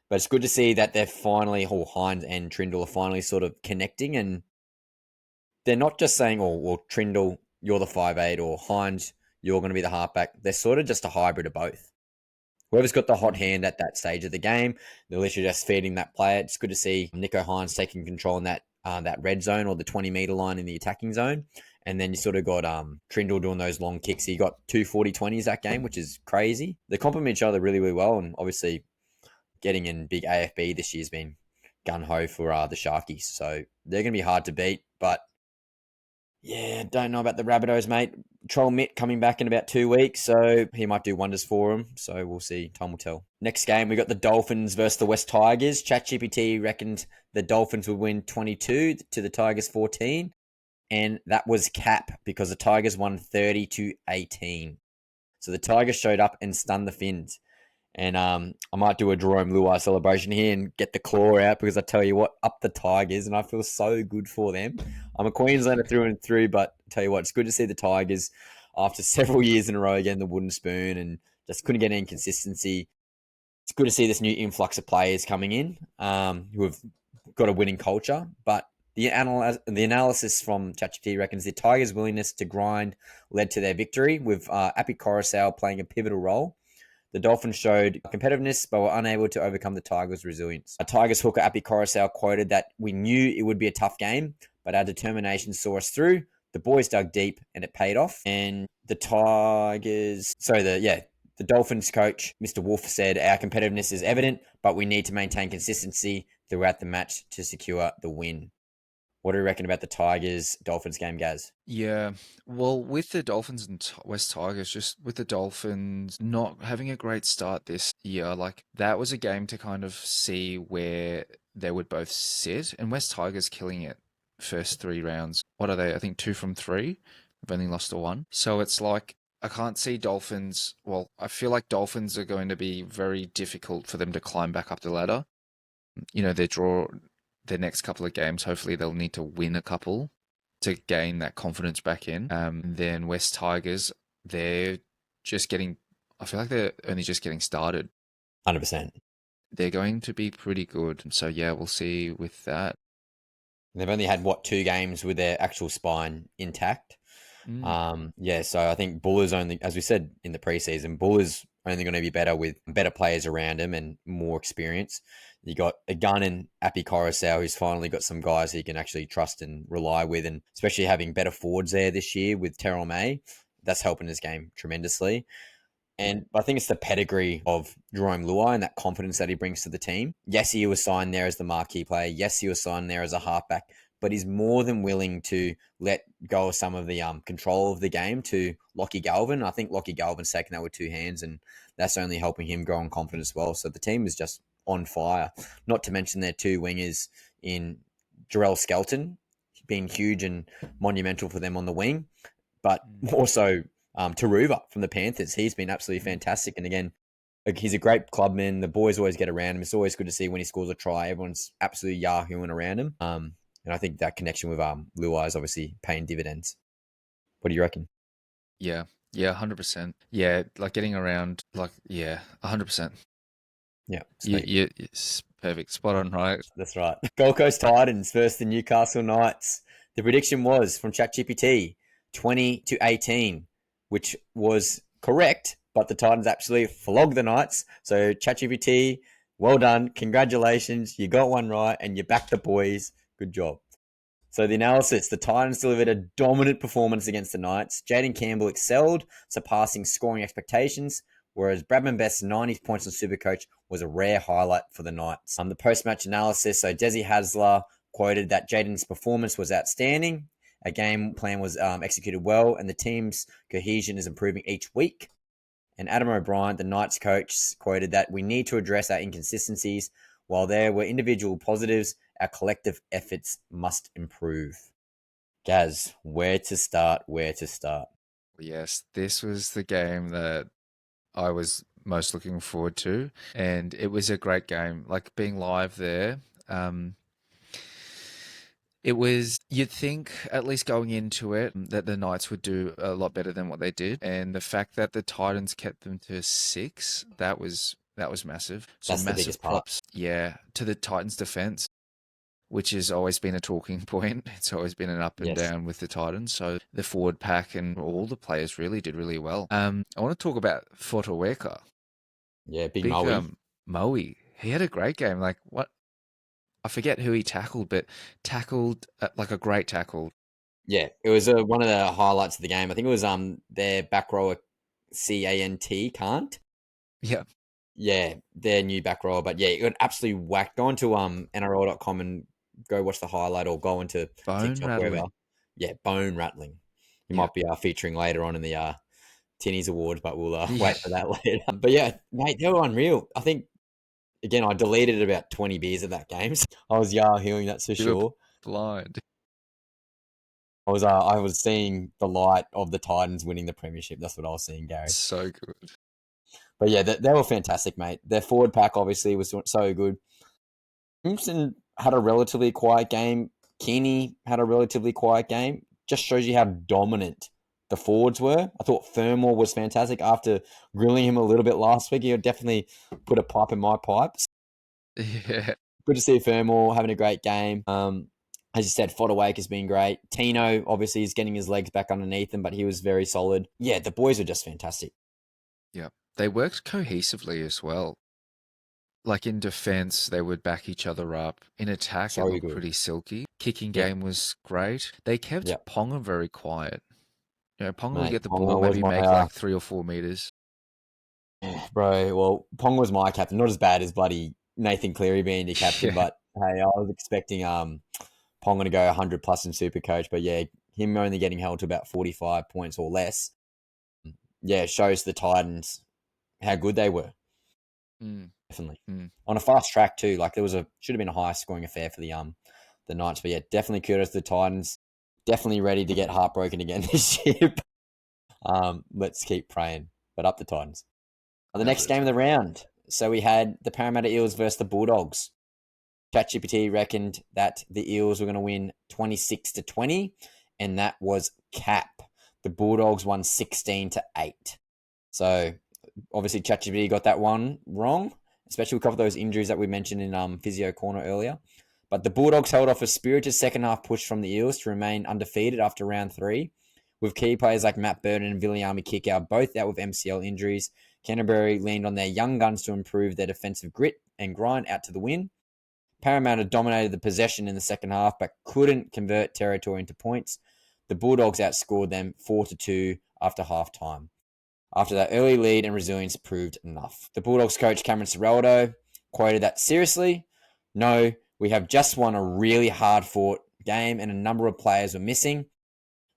but it's good to see that they're finally, or Hines and Trindle are finally sort of connecting, and they're not just saying, "Oh, well, Trindle, you're the 5'8", or Hines, you're going to be the halfback." They're sort of just a hybrid of both. Whoever's got the hot hand at that stage of the game, they're literally just feeding that player. It's good to see Nico Hines taking control in that red zone or the 20-meter line in the attacking zone. And then you sort of got Trindle doing those long kicks. He got 2 40-20s that game, which is crazy. They complement each other really, really well. And obviously, getting in big AFB this year has been gun-ho for the Sharkies. So they're going to be hard to beat. But yeah, don't know about the Rabbitohs, mate. Troll Mitt coming back in about 2 weeks, so he might do wonders for him. So we'll see. Time will tell. Next game, we got the Dolphins versus the West Tigers. ChatGPT reckoned the Dolphins would win 22 to the Tigers 14, and that was cap because the Tigers won 30-18. So the Tigers showed up and stunned the Finns. And I might do a Jerome Luai celebration here and get the claw out because I tell you what, up the Tigers, and I feel so good for them. I'm a Queenslander through and through, but I tell you what, it's good to see the Tigers after several years in a row getting the wooden spoon and just couldn't get any consistency. It's good to see this new influx of players coming in who have got a winning culture, but the analysis from ChatGPT reckons the Tigers' willingness to grind led to their victory, with Api Coruscant playing a pivotal role. The Dolphins showed competitiveness, but were unable to overcome the Tigers' resilience. A Tigers hooker, Api Coruscant, quoted that we knew it would be a tough game, but our determination saw us through. The boys dug deep, and it paid off. And the Dolphins coach, Mr. Wolf, said our competitiveness is evident, but we need to maintain consistency throughout the match to secure the win. What do you reckon about the Tigers-Dolphins game, Gaz? Yeah, well, with the Dolphins and West Tigers, just with the Dolphins not having a great start this year, like that was a game to kind of see where they would both sit. And West Tigers killing it first 3 rounds. What are they? I think 2 from 3. They've only lost to 1. So it's like I can't see Dolphins. Well, I feel like Dolphins are going to be very difficult for them to climb back up the ladder. You know, their next couple of games, hopefully they'll need to win a couple to gain that confidence back in. Then West Tigers, they're just getting, I feel like they're only just getting started. 100%. They're going to be pretty good. So yeah, we'll see with that. They've only had, 2 games with their actual spine intact. So I think Buller's only, as we said in the preseason, Buller's only going to be better with better players around him and more experience. You got a gun in Api Coruscant, who's finally got some guys he can actually trust and rely with, and especially having better forwards there this year with Terrell May, that's helping his game tremendously. And I think it's the pedigree of Jerome Luai and that confidence that he brings to the team. Yes, he was signed there as the marquee player. Yes, he was signed there as a halfback but he's more than willing to let go of some of the control of the game to Lockie Galvin. I think Lockie Galvin's taken that with two hands, and that's only helping him grow in confidence as well. So the team is just on fire. Not to mention their two wingers in Jarrell Skelton, being huge and monumental for them on the wing, but also Taruva from the Panthers. He's been absolutely fantastic. And again, he's a great clubman. The boys always get around him. It's always good to see when he scores a try. Everyone's absolutely yahooing around him. And I think that connection with Luai is obviously paying dividends. What do you reckon? Yeah. Yeah, 100%. Yeah, like getting around, like, yeah, 100%. Yeah, It's perfect. Spot on, right? that's right. Gold Coast Titans versus the Newcastle Knights. The prediction was from ChatGPT 20-18, which was correct, but the Titans absolutely flogged the Knights. So ChatGPT, well done. Congratulations. You got one right and you backed the boys. Good job. So the analysis, the Titans delivered a dominant performance against the Knights. Jaden Campbell excelled, surpassing scoring expectations, whereas Bradman Best's 90 points on SuperCoach was a rare highlight for the Knights. The post-match analysis, so Desi Hasler quoted that Jaden's performance was outstanding. A game plan was executed well, and the team's cohesion is improving each week. And Adam O'Brien, the Knights coach, quoted that we need to address our inconsistencies. While there were individual positives, our collective efforts must improve. Gaz, where to start? Yes, this was the game that I was most looking forward to, and it was a great game. Like being live there, it was, you'd think, at least going into it, that the Knights would do a lot better than what they did. And the fact that the Titans kept them to 6, that was massive. So That's the massive biggest part. props, yeah, to the Titans defense, which has always been a talking point. It's always been an up and Yes. down with the Titans. So the forward pack and all the players really did really well. I want to talk about Fotoweka. Yeah, big Big Moe. Moe. He had a great game. Like what? I forget who he tackled, but tackled like a great tackle. Yeah, it was one of the highlights of the game. I think it was their back rower Cant. Yeah. Yeah, their new back rower. But yeah, it got absolutely whacked. Go onto NRL.com and go watch the highlight or go into Bone TikTok, wherever. rattling. Yeah, bone rattling. He Yeah. might be featuring later on in the Tinnies Awards, but we'll Yeah. wait for that later. But yeah, mate, they were unreal. I think, again, I deleted about 20 beers of that game. So I was yahooing, that's for You were sure. blind. I was seeing the light of the Titans winning the premiership. That's what I was seeing, Gary. So good. But yeah, they were fantastic, mate. Their forward pack obviously was so good. Simpson had a relatively quiet game. Keeney had a relatively quiet game. Just shows you how dominant the forwards were. I thought Fermor was fantastic. After grilling him a little bit last week, he definitely put a pipe in my pipes. Yeah. Good to see Fermor having a great game. As you said, Fodderwake has been great. Tino obviously is getting his legs back underneath him, but he was very solid. Yeah, the boys are just fantastic. Yeah. They worked cohesively as well. Like in defense, they would back each other up. In attack, it So looked good. pretty silky. Kicking Yeah, game was great. They kept yeah. Ponga very quiet. You know, Ponga would Mate, get the ball, Ponga was maybe my make like 3 or 4 meters. bro. Well, Ponga was my captain. Not as bad as bloody Nathan Cleary being your captain, Yeah. but hey, I was expecting Ponga to go 100 plus in Supercoach, but yeah, him only getting held to about 45 points or less. Yeah, shows the Titans how good they were. Mm, Definitely mm. on a fast track too. Like should have been a high scoring affair for the Knights, but yeah, definitely kudos to the Titans. Definitely ready to get heartbroken again this year. Let's keep praying, but up the Titans. The No, next game of the round. So we had the Parramatta Eels versus the Bulldogs. ChatGPT reckoned that the Eels were going to win 26-20, and that was cap. The Bulldogs won 16-8. So obviously ChatGPT got that one wrong, especially with those injuries that we mentioned in Physio Corner earlier. But the Bulldogs held off a spirited second half push from the Eels to remain undefeated after round 3, with key players like Matt Burton and Viliami Kickout both out with MCL injuries. Canterbury leaned on their young guns to improve their defensive grit and grind out to the win. Parramatta dominated the possession in the second half, but couldn't convert territory into points. The Bulldogs outscored them 4-2 after halftime. After that early lead and resilience proved enough. The Bulldogs coach Cameron Ciraldo quoted that, seriously? No, we have just won a really hard-fought game, and a number of players were missing.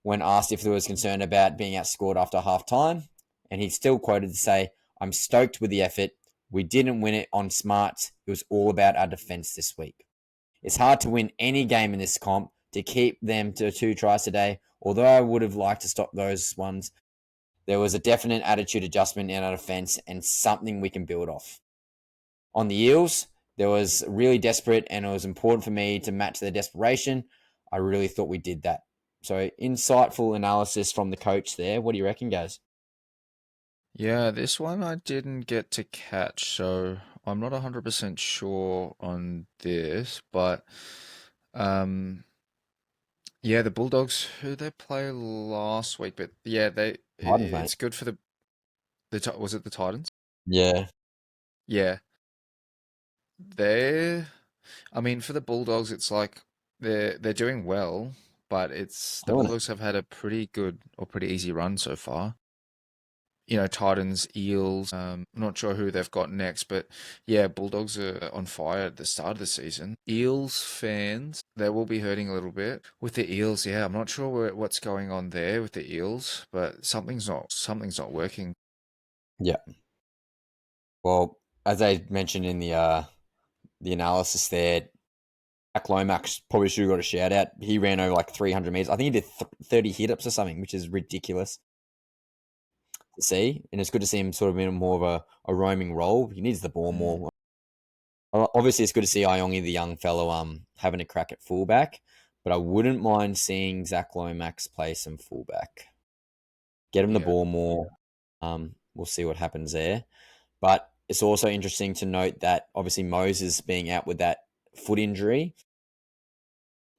When asked if there was concern about being outscored after half time, and he's still quoted to say, "I'm stoked with the effort. We didn't win it on smarts. It was all about our defense this week. It's hard to win any game in this comp. To keep them to 2 tries today, although I would have liked to stop those ones, there was a definite attitude adjustment in our defense and something we can build off. On the Eels, there was really desperate, and it was important for me to match their desperation. I really thought we did that." So insightful analysis from the coach there. What do you reckon, guys? Yeah, this one I didn't get to catch, so I'm not 100% sure on this, but um yeah, the Bulldogs, who they play last week, but yeah, Titans, mate. it's good for was it the Titans? Yeah. Yeah, they I mean, for the Bulldogs, it's like they're doing well, but it's the Doing it. Bulldogs have had a pretty good or pretty easy run so far. You know, Titans, Eels. Not sure who they've got next, but yeah, Bulldogs are on fire at the start of the season. Eels fans, they will be hurting a little bit with the Eels. Yeah, I'm not sure what's going on there with the Eels, but something's not working. Yeah. Well, as I mentioned in the analysis there, Jack Lomax probably should have got a shout out. He ran over like 300 meters. I think he did 30 hit ups or something, which is ridiculous to see. And it's good to see him sort of in more of a roaming role. He needs the ball Mm, more. Obviously, it's good to see Iongi, the young fellow, having a crack at fullback. But I wouldn't mind seeing Zach Lomax play some fullback. Get him the yeah, ball more. We'll see what happens there. But it's also interesting to note that obviously Moses being out with that foot injury,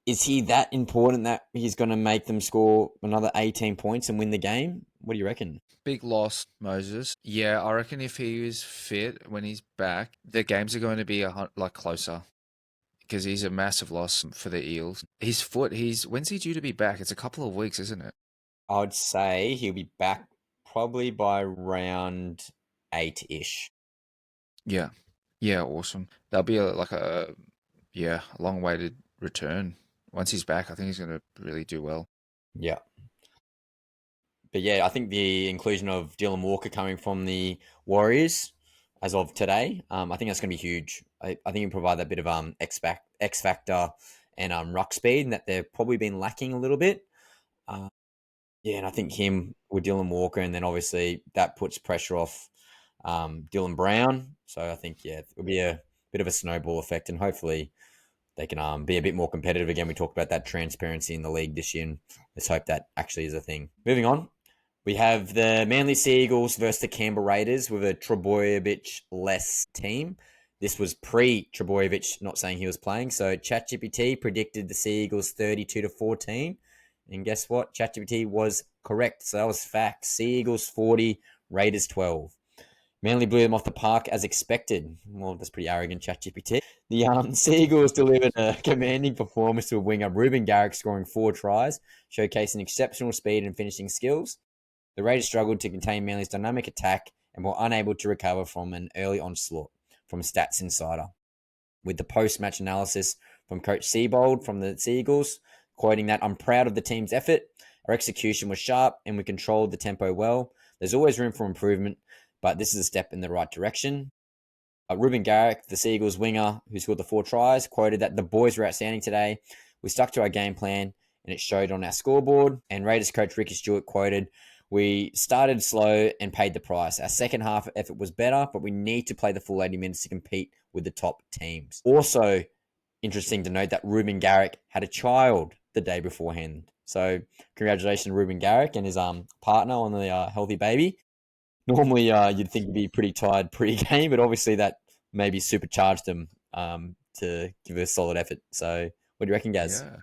is he that important that he's going to make them score another 18 points and win the game? What do you reckon? big loss, Moses. Yeah, I reckon if he is fit when he's back, the games are going to be like closer. Because he's a massive loss for the Eels. His foot, when's he due to be back? It's a couple of weeks, isn't it? I'd say he'll be back probably by round 8 ish. Yeah. Yeah, awesome. That'll be a long way to return. Once he's back, I think he's going to really do well. Yeah. But yeah, I think the inclusion of Dylan Walker coming from the Warriors as of today, I think that's going to be huge. I think he provide that bit of X factor and ruck speed that they've probably been lacking a little bit. Uh, yeah, and I think him with Dylan Walker, and then obviously that puts pressure off Dylan Brown. So I think it'll be a bit of a snowball effect, and hopefully they can be a bit more competitive again. We talked about that transparency in the league this year, and let's hope that actually is a thing. Moving on, we have the Manly Sea Eagles versus the Canberra Raiders with a Trebojevic less team. This was pre-Trebojevic not saying he was playing. So ChatGPT predicted the Sea Eagles 32-14. And guess what? ChatGPT was correct. So that was facts. Sea Eagles 40, Raiders 12. Manly blew them off the park as expected. Well, that's pretty arrogant, ChatGPT. The Sea Eagles delivered a commanding performance to a winger, Ruben Garrick, scoring 4 tries, showcasing exceptional speed and finishing skills. The Raiders struggled to contain Manly's dynamic attack and were unable to recover from an early onslaught from Stats Insider. With the post-match analysis from Coach Seabold from the Sea Eagles, quoting that, "I'm proud of the team's effort. Our execution was sharp and we controlled the tempo well. There's always room for improvement, but this is a step in the right direction." Ruben Garrick, the Sea Eagles winger who scored the 4 tries, quoted that the boys were outstanding today. We stuck to our game plan and it showed on our scoreboard. And Raiders coach Ricky Stewart quoted, "We started slow and paid the price. Our second half effort was better, but we need to play the full 80 minutes to compete with the top teams." Also, interesting to note that Ruben Garrick had a child the day beforehand. So, congratulations, Ruben Garrick and his partner on the healthy baby. Normally, you'd think he'd be pretty tired pre-game, but obviously that maybe supercharged him to give a solid effort. So, what do you reckon, guys? Yeah.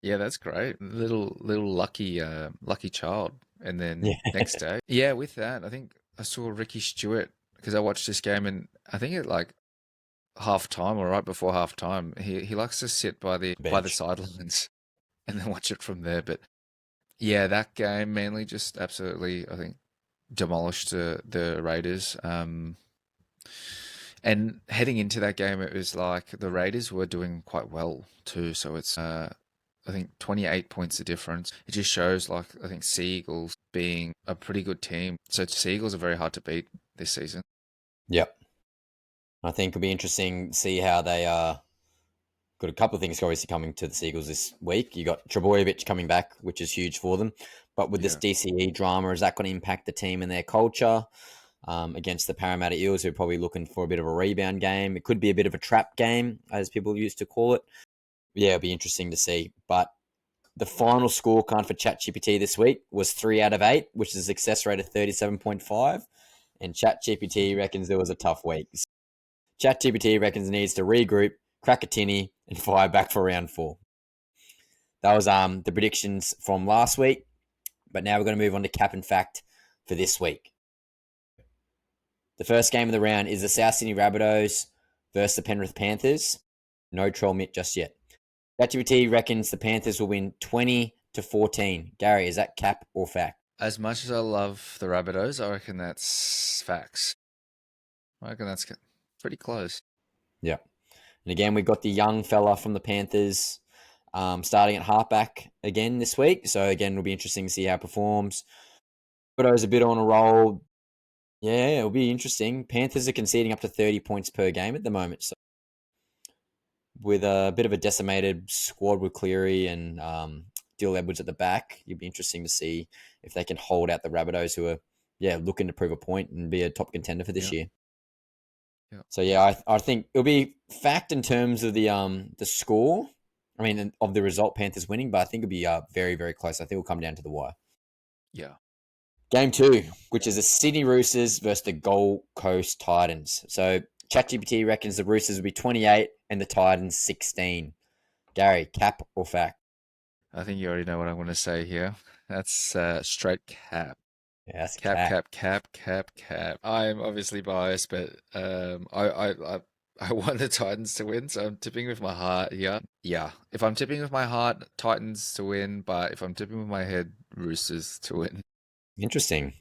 Yeah, that's great. Little lucky child. And then Yeah, next day, yeah, with that, I think I saw Ricky Stewart because I watched this game and I think at like half time or right before half time, he likes to sit by the bench. sidelines and then watch it from there. But yeah, that game mainly just absolutely, I think, demolished the Raiders. And heading into that game, it was like the Raiders were doing quite well too. So it's I think 28 points of difference. It just shows, like, I think Seagulls being a pretty good team. So Seagulls are very hard to beat this season. Yep. I think it'll be interesting to see how they got a couple of things obviously coming to the Seagulls this week. You got Trebojevic coming back, which is huge for them. But with this Yeah. DCE drama, is that going to impact the team and their culture against the Parramatta Eels, who are probably looking for a bit of a rebound game? It could be a bit of a trap game, as people used to call it. Yeah, it'll be interesting to see. But the final scorecard for ChatGPT this week was 3 out of 8, which is a success rate of 37.5. And ChatGPT reckons there was a tough week. ChatGPT reckons it needs to regroup, crack a tinny, and fire back for round 4. That was the predictions from last week. But now we're going to move on to cap and fact for this week. The first game of the round is the South Sydney Rabbitohs versus the Penrith Panthers. No troll mitt just yet. ChatGPT reckons the Panthers will win 20-14. Gary, is that cap or fact? As much as I love the Rabbitohs, I reckon that's facts. I reckon that's pretty close. Yeah. And again, we've got the young fella from the Panthers starting at halfback again this week. So again, it'll be interesting to see how it performs. Rabbitohs a bit on a roll. Yeah, it'll be interesting. Panthers are conceding up to 30 points per game at the moment. So with a bit of a decimated squad with Cleary and Dill Edwards at the back, it'll be interesting to see if they can hold out the Rabbitohs, who are looking to prove a point and be a top contender for this year. Yep. So I think it'll be fact in terms of the score. I mean, of the result, Panthers winning, but I think it'll be very, very close. I think it'll come down to the wire. Yeah. Game 2, which is the Sydney Roosters versus the Gold Coast Titans. So ChatGPT reckons the Roosters will be 28 and the Titans 16. Gary, cap or fact? I think you already know what I'm going to say here. That's straight cap. Yeah, that's Cap. I'm obviously biased, but I want the Titans to win, so I'm tipping with my heart here. Yeah, if I'm tipping with my heart, Titans to win, but if I'm tipping with my head, Roosters to win. Interesting.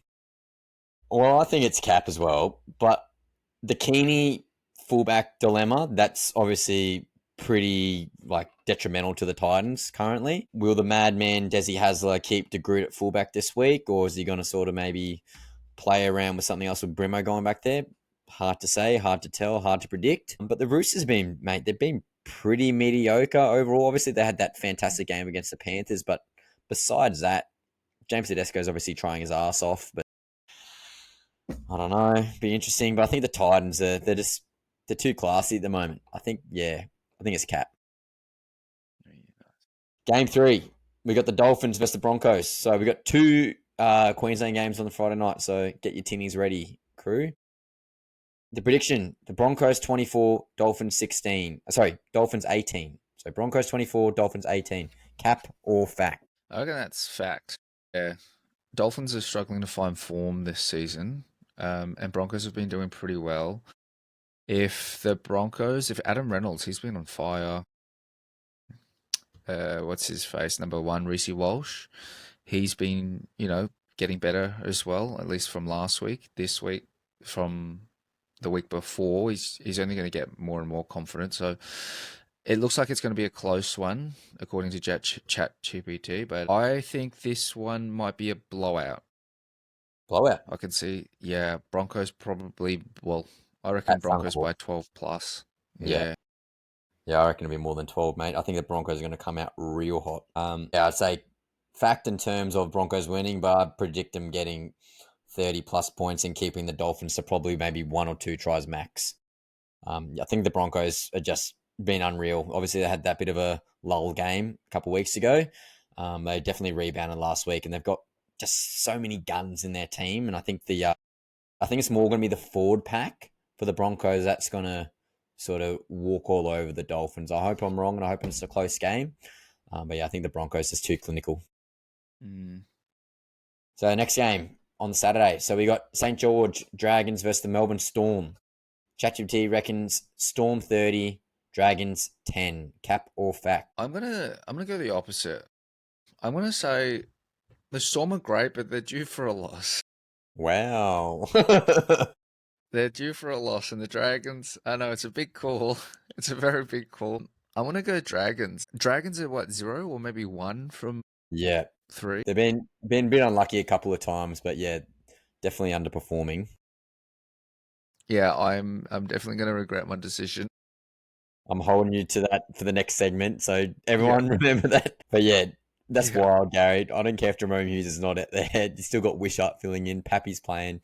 Well, I think it's cap as well, but the Keeney fullback dilemma, that's obviously pretty detrimental to the Titans currently. Will the madman Desi Hasler keep De Groot at fullback this week, or is he going to sort of maybe play around with something else with Brimo going back there? Hard to say, hard to tell, hard to predict. But the Roosters they've been pretty mediocre overall. Obviously, they had that fantastic game against the Panthers, but besides that, James Tedesco is obviously trying his ass off, but I don't know. Be interesting, but I think the Titans they're too classy at the moment. I think it's cap. Game 3, we got the Dolphins versus the Broncos. So we got 2 Queensland games on the Friday night. So get your tinnies ready, crew. The prediction: the Broncos 24, Dolphins 16. Dolphins 18. So Broncos 24, Dolphins 18. Cap or fact? I reckon that's fact. Yeah, Dolphins are struggling to find form this season, and Broncos have been doing pretty well. If Adam Reynolds, he's been on fire. What's his face? Number 1, Reece Walsh. He's been, getting better as well, at least from last week. This week, from the week before, he's only going to get more and more confident. So it looks like it's going to be a close one, according to ChatGPT. But I think this one might be a blowout. Blowout. I can see, Broncos probably. Well, I reckon Broncos by 12 plus. Yeah. Yeah, I reckon it'll be more than 12, mate. I think the Broncos are going to come out real hot. I'd say fact in terms of Broncos winning, but I predict them getting 30 plus points and keeping the Dolphins to probably maybe 1 or 2 tries max. I think the Broncos are just been unreal. Obviously, they had that bit of a lull game a couple of weeks ago. They definitely rebounded last week, and they've got just so many guns in their team. And I think I think it's more going to be the forward pack for the Broncos that's going to sort of walk all over the Dolphins. I hope I'm wrong, and I hope it's a close game. But I think the Broncos is too clinical. Mm. So next game on Saturday. So we got St. George Dragons versus the Melbourne Storm. ChatGPT reckons Storm 30, Dragons 10. Cap or fact? I'm gonna go the opposite. I'm gonna say the Storm are great, but they're due for a loss. Wow. They're due for a loss, and the Dragons. I know it's a big call. It's a very big call. I want to go Dragons. Dragons are what, 0 or maybe 1 from Yeah, 3? they've been a bit unlucky a couple of times, but yeah, definitely underperforming. Yeah, I'm definitely going to regret my decision. I'm holding you to that for the next segment, so Yeah, everyone remember that. But yeah, that's yeah, wild, Gary. I don't care if Jerome Hughes is not at there. You still got Wishart filling in. Pappy's playing.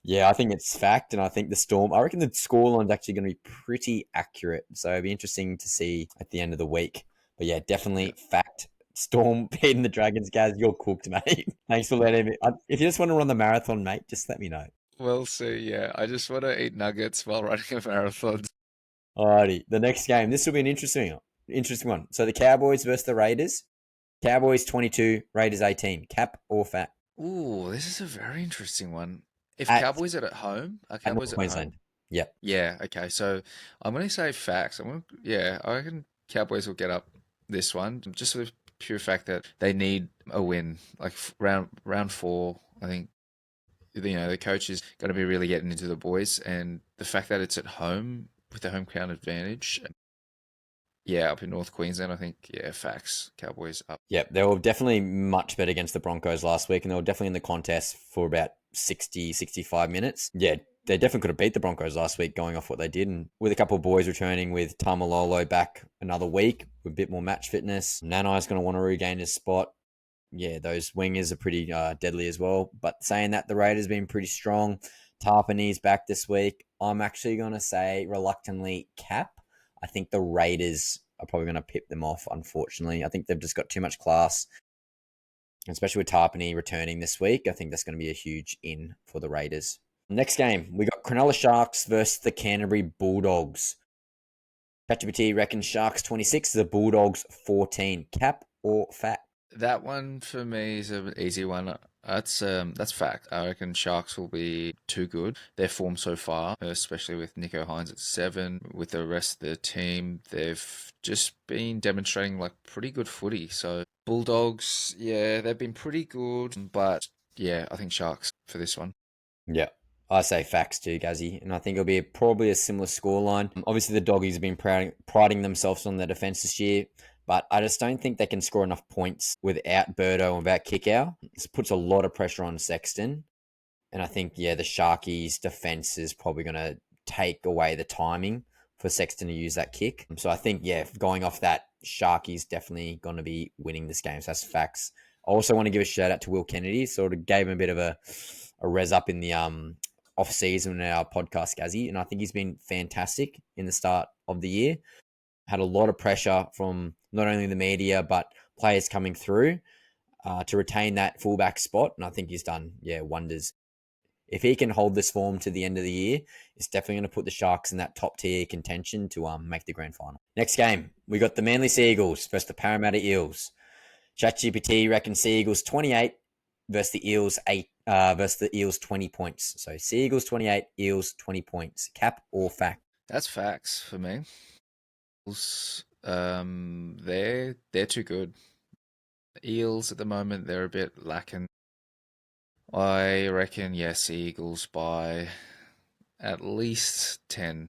Yeah, I think it's fact, and I think the Storm. I reckon the scoreline's actually going to be pretty accurate, so it'll be interesting to see at the end of the week. But yeah, yeah. definitely fact. Storm beating the Dragons, Gaz. You're cooked, mate. Thanks for letting me. If you just want to run the marathon, mate, just let me know. We'll see. Yeah, I just want to eat nuggets while running a marathon. Alrighty, the next game. This will be an interesting one. So the Cowboys versus the Raiders. Cowboys 22, Raiders 18. Cap or fat? Ooh, this is a very interesting one. If At Cowboys are at home, are at North Cowboys at home? Queensland. Yep. Yeah, okay. So I'm going to say facts. Yeah, I reckon Cowboys will get up this one just for the pure fact that they need a win. Like round 4, I think the coach is going to be really getting into the boys, and the fact that it's at home with the home ground advantage. Yeah, up in North Queensland, I think, yeah, facts. Cowboys up. Yep. They were definitely much better against the Broncos last week, and they were definitely in the contest for about 60, 65 minutes. Yeah, they definitely could have beat the Broncos last week going off what they did. And with a couple of boys returning with Tamalolo back another week with a bit more match fitness, Nanai's going to want to regain his spot. Yeah, those wingers are pretty deadly as well. But saying that, the Raiders been pretty strong. Tarpany's back this week. I'm actually going to say reluctantly Cap. I think the Raiders are probably going to pip them off, unfortunately. I think they've just got too much class, especially with Tarpany returning this week. I think that's going to be a huge in for the Raiders. Next game, we got Cronulla Sharks versus the Canterbury Bulldogs. ChatGPT reckons Sharks 26, the Bulldogs 14. Cap or fat? That one for me is an easy one. That's fact. I reckon Sharks will be too good. Their form so far, especially with Nico Hines at 7, with the rest of the team, they've just been demonstrating like pretty good footy. So Bulldogs, yeah, they've been pretty good, but yeah, I think Sharks for this one. Yeah. I say facts too, Gazzy, and I think it'll be probably a similar scoreline. Obviously, the Doggies have been priding themselves on their defence this year, but I just don't think they can score enough points without Birdo and without Kickow. This puts a lot of pressure on Sexton, and I think, yeah, the Sharkies' defence is probably going to take away the timing for Sexton to use that kick. So I think, yeah, going off that, Sharkies definitely going to be winning this game. So that's facts. I also want to give a shout out to Will Kennedy. Sort of gave him a bit of a res up in the off season in our podcast, Gazzy, and I think he's been fantastic in the start of the year. Had a lot of pressure from not only the media but players coming through to retain that fullback spot, and I think he's done wonders. If he can hold this form to the end of the year, it's definitely going to put the Sharks in that top tier contention to make the grand final. Next game, we got the Manly Seagulls versus the Parramatta Eels. ChatGPT reckons Seagulls 28 versus the Eels 8 versus the Eels 20 points. So Seagulls 28, Eels 20 points. Cap or fact? That's facts for me. They're too good. Eels at the moment, they're a bit lacking. I reckon, yes, Eagles by at least 10.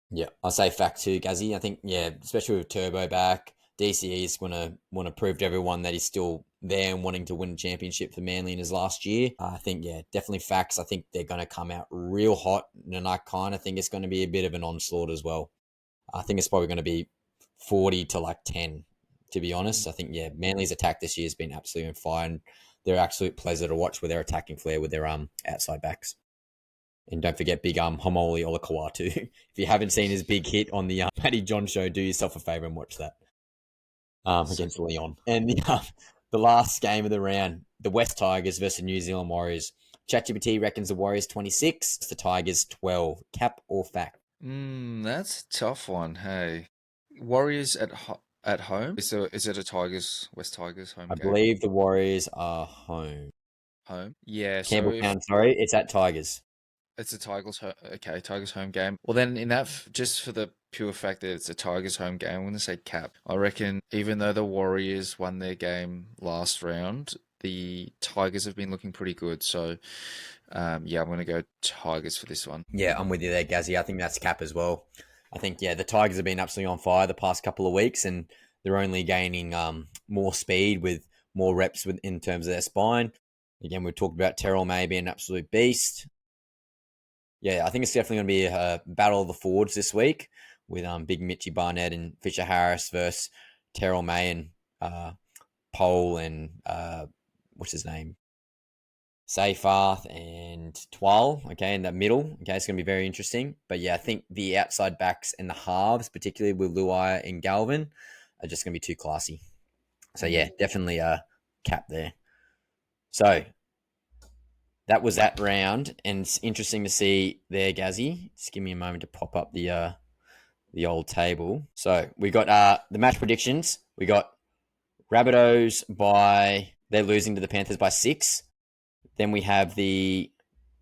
Yeah, I'll say fact too, Gazzy. I think, yeah, especially with Turbo back, DCE is want to prove to everyone that he's still there and wanting to win a championship for Manly in his last year. I think, yeah, definitely facts. I think they're going to come out real hot, and I kind of think it's going to be a bit of an onslaught as well. I think it's probably going to be 40 to like 10, to be honest. I think, yeah, Manly's attack this year has been absolutely on fire, and they're absolute pleasure to watch with their attacking flair with their outside backs. And don't forget big Homoli Olakawatu. If you haven't seen his big hit on the Matty John show, do yourself a favour and watch that So against Leon. And the last game of the round, the West Tigers versus New Zealand Warriors. ChatGPT reckons the Warriors 26, the Tigers 12. Cap or fact? that's a tough one. Hey, Warriors at home. Is it a Tigers West Tigers home I game? believe the Warriors are home. Home. Yeah. So if Campbelltown, sorry, it's at Tigers. it's a okay, Tigers home game. Well, then in that, just for the pure fact that it's a Tigers home game, I'm going to say cap. I reckon even though the Warriors won their game last round, the Tigers have been looking pretty good. So, yeah, I'm going to go Tigers for this one. Yeah, I'm with you there, Gazzy. I think that's cap as well. I think, yeah, the Tigers have been absolutely on fire the past couple of weeks, and they're only gaining more speed with more reps in terms of their spine. Again, we've talked about Terrell May being an absolute beast. Yeah, I think it's definitely going to be a battle of the forwards this week with Big Mitchy Barnett and Fisher Harris versus Terrell May and Pole and what's his name? Seyfarth and Twal, okay, in the middle. Okay, it's going to be very interesting. But yeah, I think the outside backs and the halves, particularly with Luai and Galvin, are just going to be too classy. So yeah, definitely a cap there. So that was that round, and it's interesting to see there, Gazzy. Just give me a moment to pop up the old table. So we got the match predictions. We got Rabbitohs they're losing to the Panthers by 6. Then we have the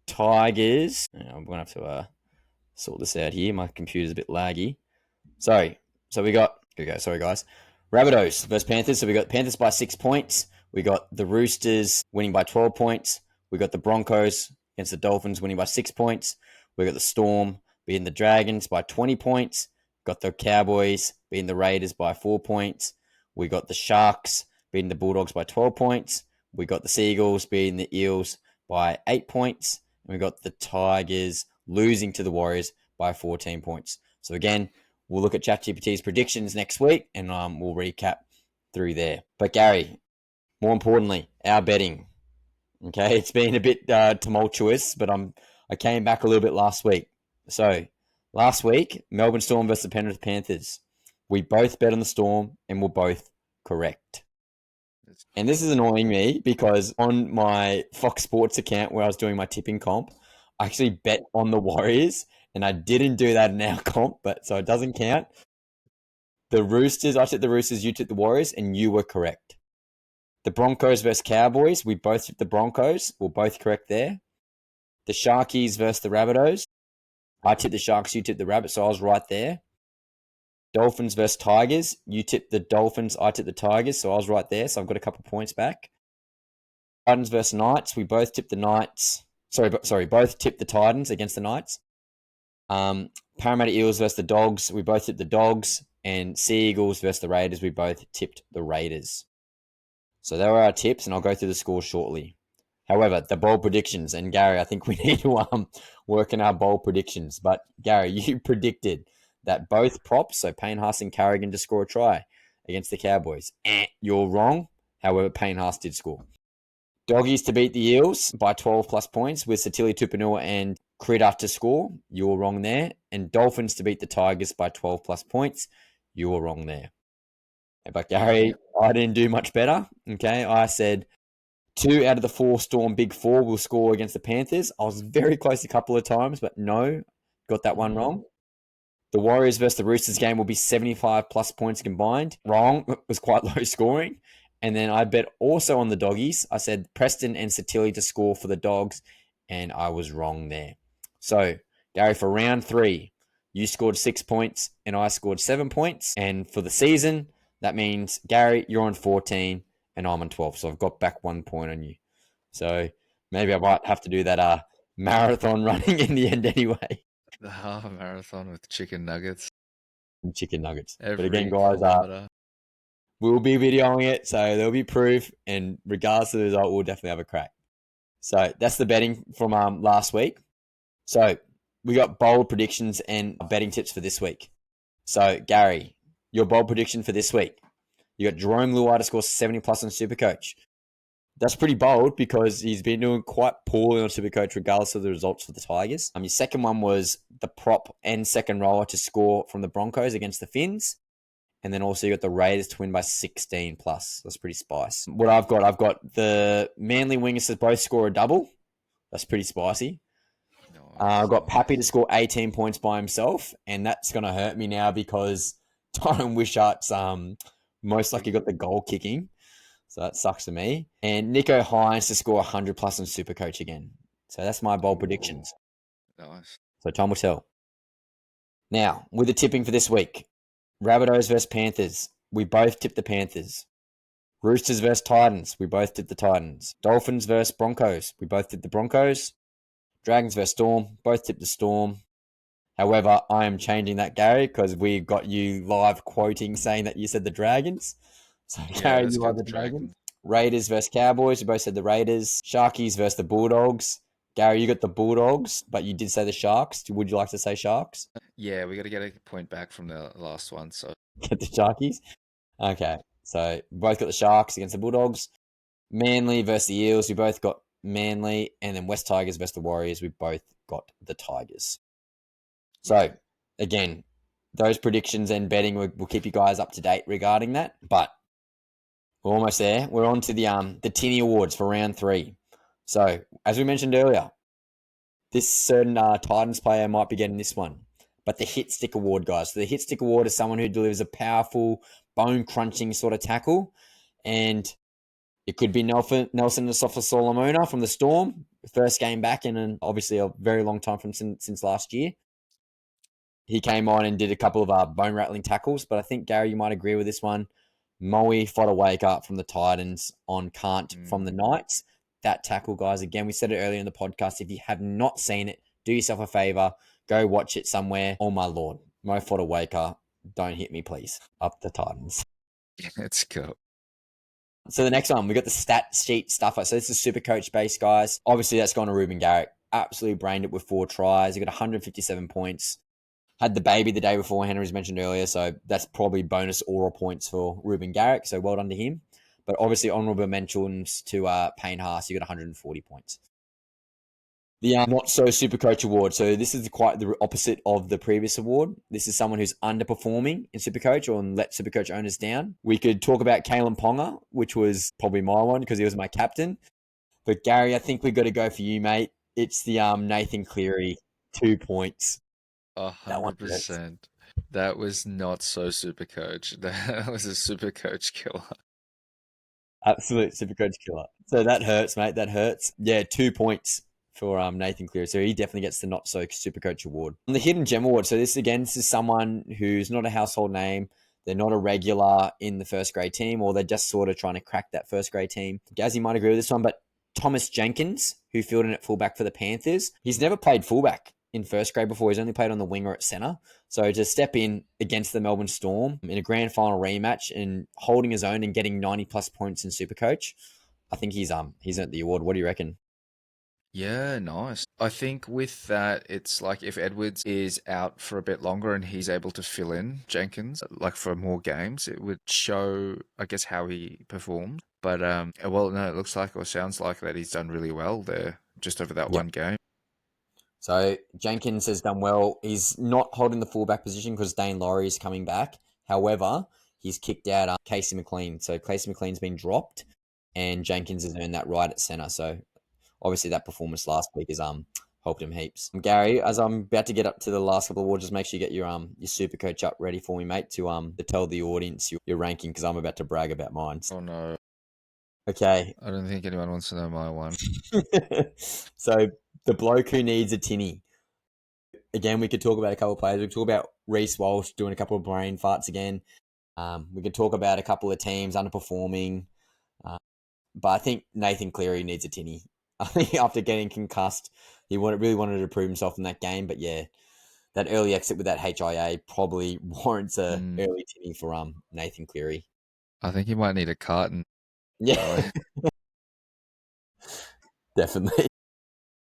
Tigers. I'm going to have to sort this out here. My computer's a bit laggy. Sorry. So we got... Here we go. Sorry, guys. Rabbitohs versus Panthers. So we got Panthers by 6 points. We got the Roosters winning by 12 points. We got the Broncos against the Dolphins winning by 6 points. We got the Storm beating the Dragons by 20 points. Got the Cowboys beating the Raiders by 4 points. We got the Sharks beating the Bulldogs by 12 points. We got the Seagulls beating the Eels by 8 points. And we got the Tigers losing to the Warriors by 14 points. So again, we'll look at ChatGPT's predictions next week, and we'll recap through there. But Gary, more importantly, our betting. Okay, it's been a bit tumultuous, but I came back a little bit last week. So last week, Melbourne Storm versus the Penrith Panthers. We both bet on the Storm, and we're both correct. And this is annoying me because on my Fox Sports account where I was doing my tipping comp, I actually bet on the Warriors, and I didn't do that in our comp, but so it doesn't count. The Roosters, I tipped the Roosters, you tipped the Warriors, and you were correct. The Broncos versus Cowboys, we both tipped the Broncos. We're both correct there. The Sharkies versus the Rabbitohs, I tipped the Sharks, you tipped the Rabbits, so I was right there. Dolphins versus Tigers, you tipped the Dolphins, I tipped the Tigers, so I was right there, so I've got a couple points back. Titans versus Knights, we both tipped the Knights. Sorry, both tipped the Titans against the Knights. Parramatta Eels versus the Dogs, we both tipped the Dogs. And Sea Eagles versus the Raiders, we both tipped the Raiders. So there are our tips, and I'll go through the scores shortly. However, the bold predictions, and Gary, I think we need to work on our bold predictions. But Gary, you predicted that both props, so Payne Haas and Carrigan, to score a try against the Cowboys. You're wrong. However, Payne Haas did score. Doggies to beat the Eels by 12 plus points with Satili Tupanua and Critter to score. You were wrong there. And Dolphins to beat the Tigers by 12 plus points. You were wrong there. But Gary, I didn't do much better. Okay, I said 2 out of the 4 Storm Big 4 will score against the Panthers. I was very close a couple of times, but no, got that one wrong. The Warriors versus the Roosters game will be 75 plus points combined. Wrong. It was quite low scoring. And then I bet also on the Doggies. I said Preston and Satili to score for the Dogs, and I was wrong there. So, Gary, for round 3, you scored 6 points and I scored 7 points. And for the season, that means, Gary, you're on 14 and I'm on 12. So I've got back 1 point on you. So maybe I might have to do that marathon running in the end anyway. The half marathon with chicken nuggets. Chicken nuggets. Every But again, guys, kilometer. we'll be videoing it, so there'll be proof. And regardless of the result, we'll definitely have a crack. So that's the betting from last week. So we got bold predictions and betting tips for this week. So, Gary, your bold prediction for this week. You got Jerome Luai to score 70 plus on SuperCoach. That's pretty bold because he's been doing quite poorly on SuperCoach regardless of the results for the Tigers. Your second one was the prop and second roller to score from the Broncos against the Finns. And then also you got the Raiders to win by 16 plus. That's pretty spice. What I've got the Manly Wingers to both score a double. That's pretty spicy. I've got Pappy to score 18 points by himself, and that's going to hurt me now because Tyron Wishart's most likely got the goal kicking. So that sucks to me. And Nico Hines to score 100 plus on SuperCoach again. So that's my bold predictions. Nice. So time will tell. Now, with the tipping for this week, Rabbitohs versus Panthers. We both tipped the Panthers. Roosters versus Titans. We both tipped the Titans. Dolphins versus Broncos. We both tipped the Broncos. Dragons versus Storm. Both tipped the Storm. However, I am changing that, Gary, because we got you live quoting saying that you said the Dragons. So, Yeah, Gary, let's you go are with the the Dragons. Dragons. Raiders versus Cowboys. You both said the Raiders. Sharkies versus the Bulldogs. Gary, you got the Bulldogs, but you did say the Sharks. Would you like to say Sharks? Yeah, we got to get a point back from the last one. So Get the Sharkies. Okay. So, both got the Sharks against the Bulldogs. Manly versus the Eels. We both got Manly. And then West Tigers versus the Warriors. We both got the Tigers. yeah, So, again, those predictions and betting, we'll keep you guys up to date regarding that. But we're almost there. We're on to the Tinnie Awards for round 3. So, as we mentioned earlier, this certain Titans player might be getting this one. But the Hit Stick Award, guys. So the Hit Stick Award is someone who delivers a powerful, bone crunching sort of tackle. And it could be Nelson Asofa Solomona from the Storm, first game back in obviously a very long time from since last year. He came on and did a couple of bone rattling tackles, but I think Gary, you might agree with this one. Moe Fodawaker from the Titans on Kant from the mm, Knights. That tackle, guys, again, we said it earlier in the podcast. If you have not seen it, do yourself a favor, go watch it somewhere. Oh my lord, Moe Fodawaker, don't hit me, please. Up the Titans. let's go. So the next one, we got the stat sheet stuff. So this is super coach based, guys. Obviously, that's gone to Ruben Garrick. Absolutely brained it with 4 tries. He got 157 points. Had the baby the day before, Henry's mentioned earlier, so that's probably bonus aura points for Ruben Garrick, so well done to him. But obviously, honourable mentions to Payne Haas, you got 140 points. The not so super coach award. So this is quite the opposite of the previous award. This is someone who's underperforming in Supercoach or let Supercoach owners down. We could talk about Kalen Ponga, which was probably my one because he was my captain. But Gary, I think we've got to go for you, mate. It's the Nathan Cleary, 2 points. That one hurts. 100%. That was not so super coach. That was a super coach killer. Absolute super coach killer. So that hurts, mate. That hurts. Yeah, 2 points for Nathan Cleary. So he definitely gets the not so super coach award. On the hidden gem award. So this is someone who's not a household name. They're not a regular in the first grade team, or they're just sort of trying to crack that first grade team. Gazzy might agree with this one, but Thomas Jenkins, who filled in at fullback for the Panthers, he's never played fullback in first grade before. He's only played on the wing or at centre. So to step in against the Melbourne Storm in a grand final rematch and holding his own and getting 90 plus points in Supercoach, I think he's earned the award. What do you reckon? Yeah, nice. I think with that, it's like if Edwards is out for a bit longer and he's able to fill in Jenkins, like for more games, it would show, I guess, how he performed. But well, no, it looks like or sounds like that he's done really well there, just over that Yep. one game. So Jenkins has done well. He's not holding the fullback position because Dane Laurie is coming back. However, he's kicked out Casey McLean. So Casey McLean's been dropped, and Jenkins has earned that right at centre. So obviously that performance last week has helped him heaps. Gary, as I'm about to get up to the last couple of awards, just make sure you get your super coach up ready for me, mate, to tell the audience your ranking because I'm about to brag about mine. Oh no, Okay. I don't think anyone wants to know my one. So the bloke who needs a tinny. Again, we could talk about a couple of players. We could talk about Reece Walsh doing a couple of brain farts again. We could talk about a couple of teams underperforming. Uh, but I think Nathan Cleary needs a tinny. I think after getting concussed, he really wanted to prove himself in that game. But yeah, that early exit with that HIA probably warrants a Mm, early tinny for Nathan Cleary. I think you might need a carton, Yeah, Charlie. definitely.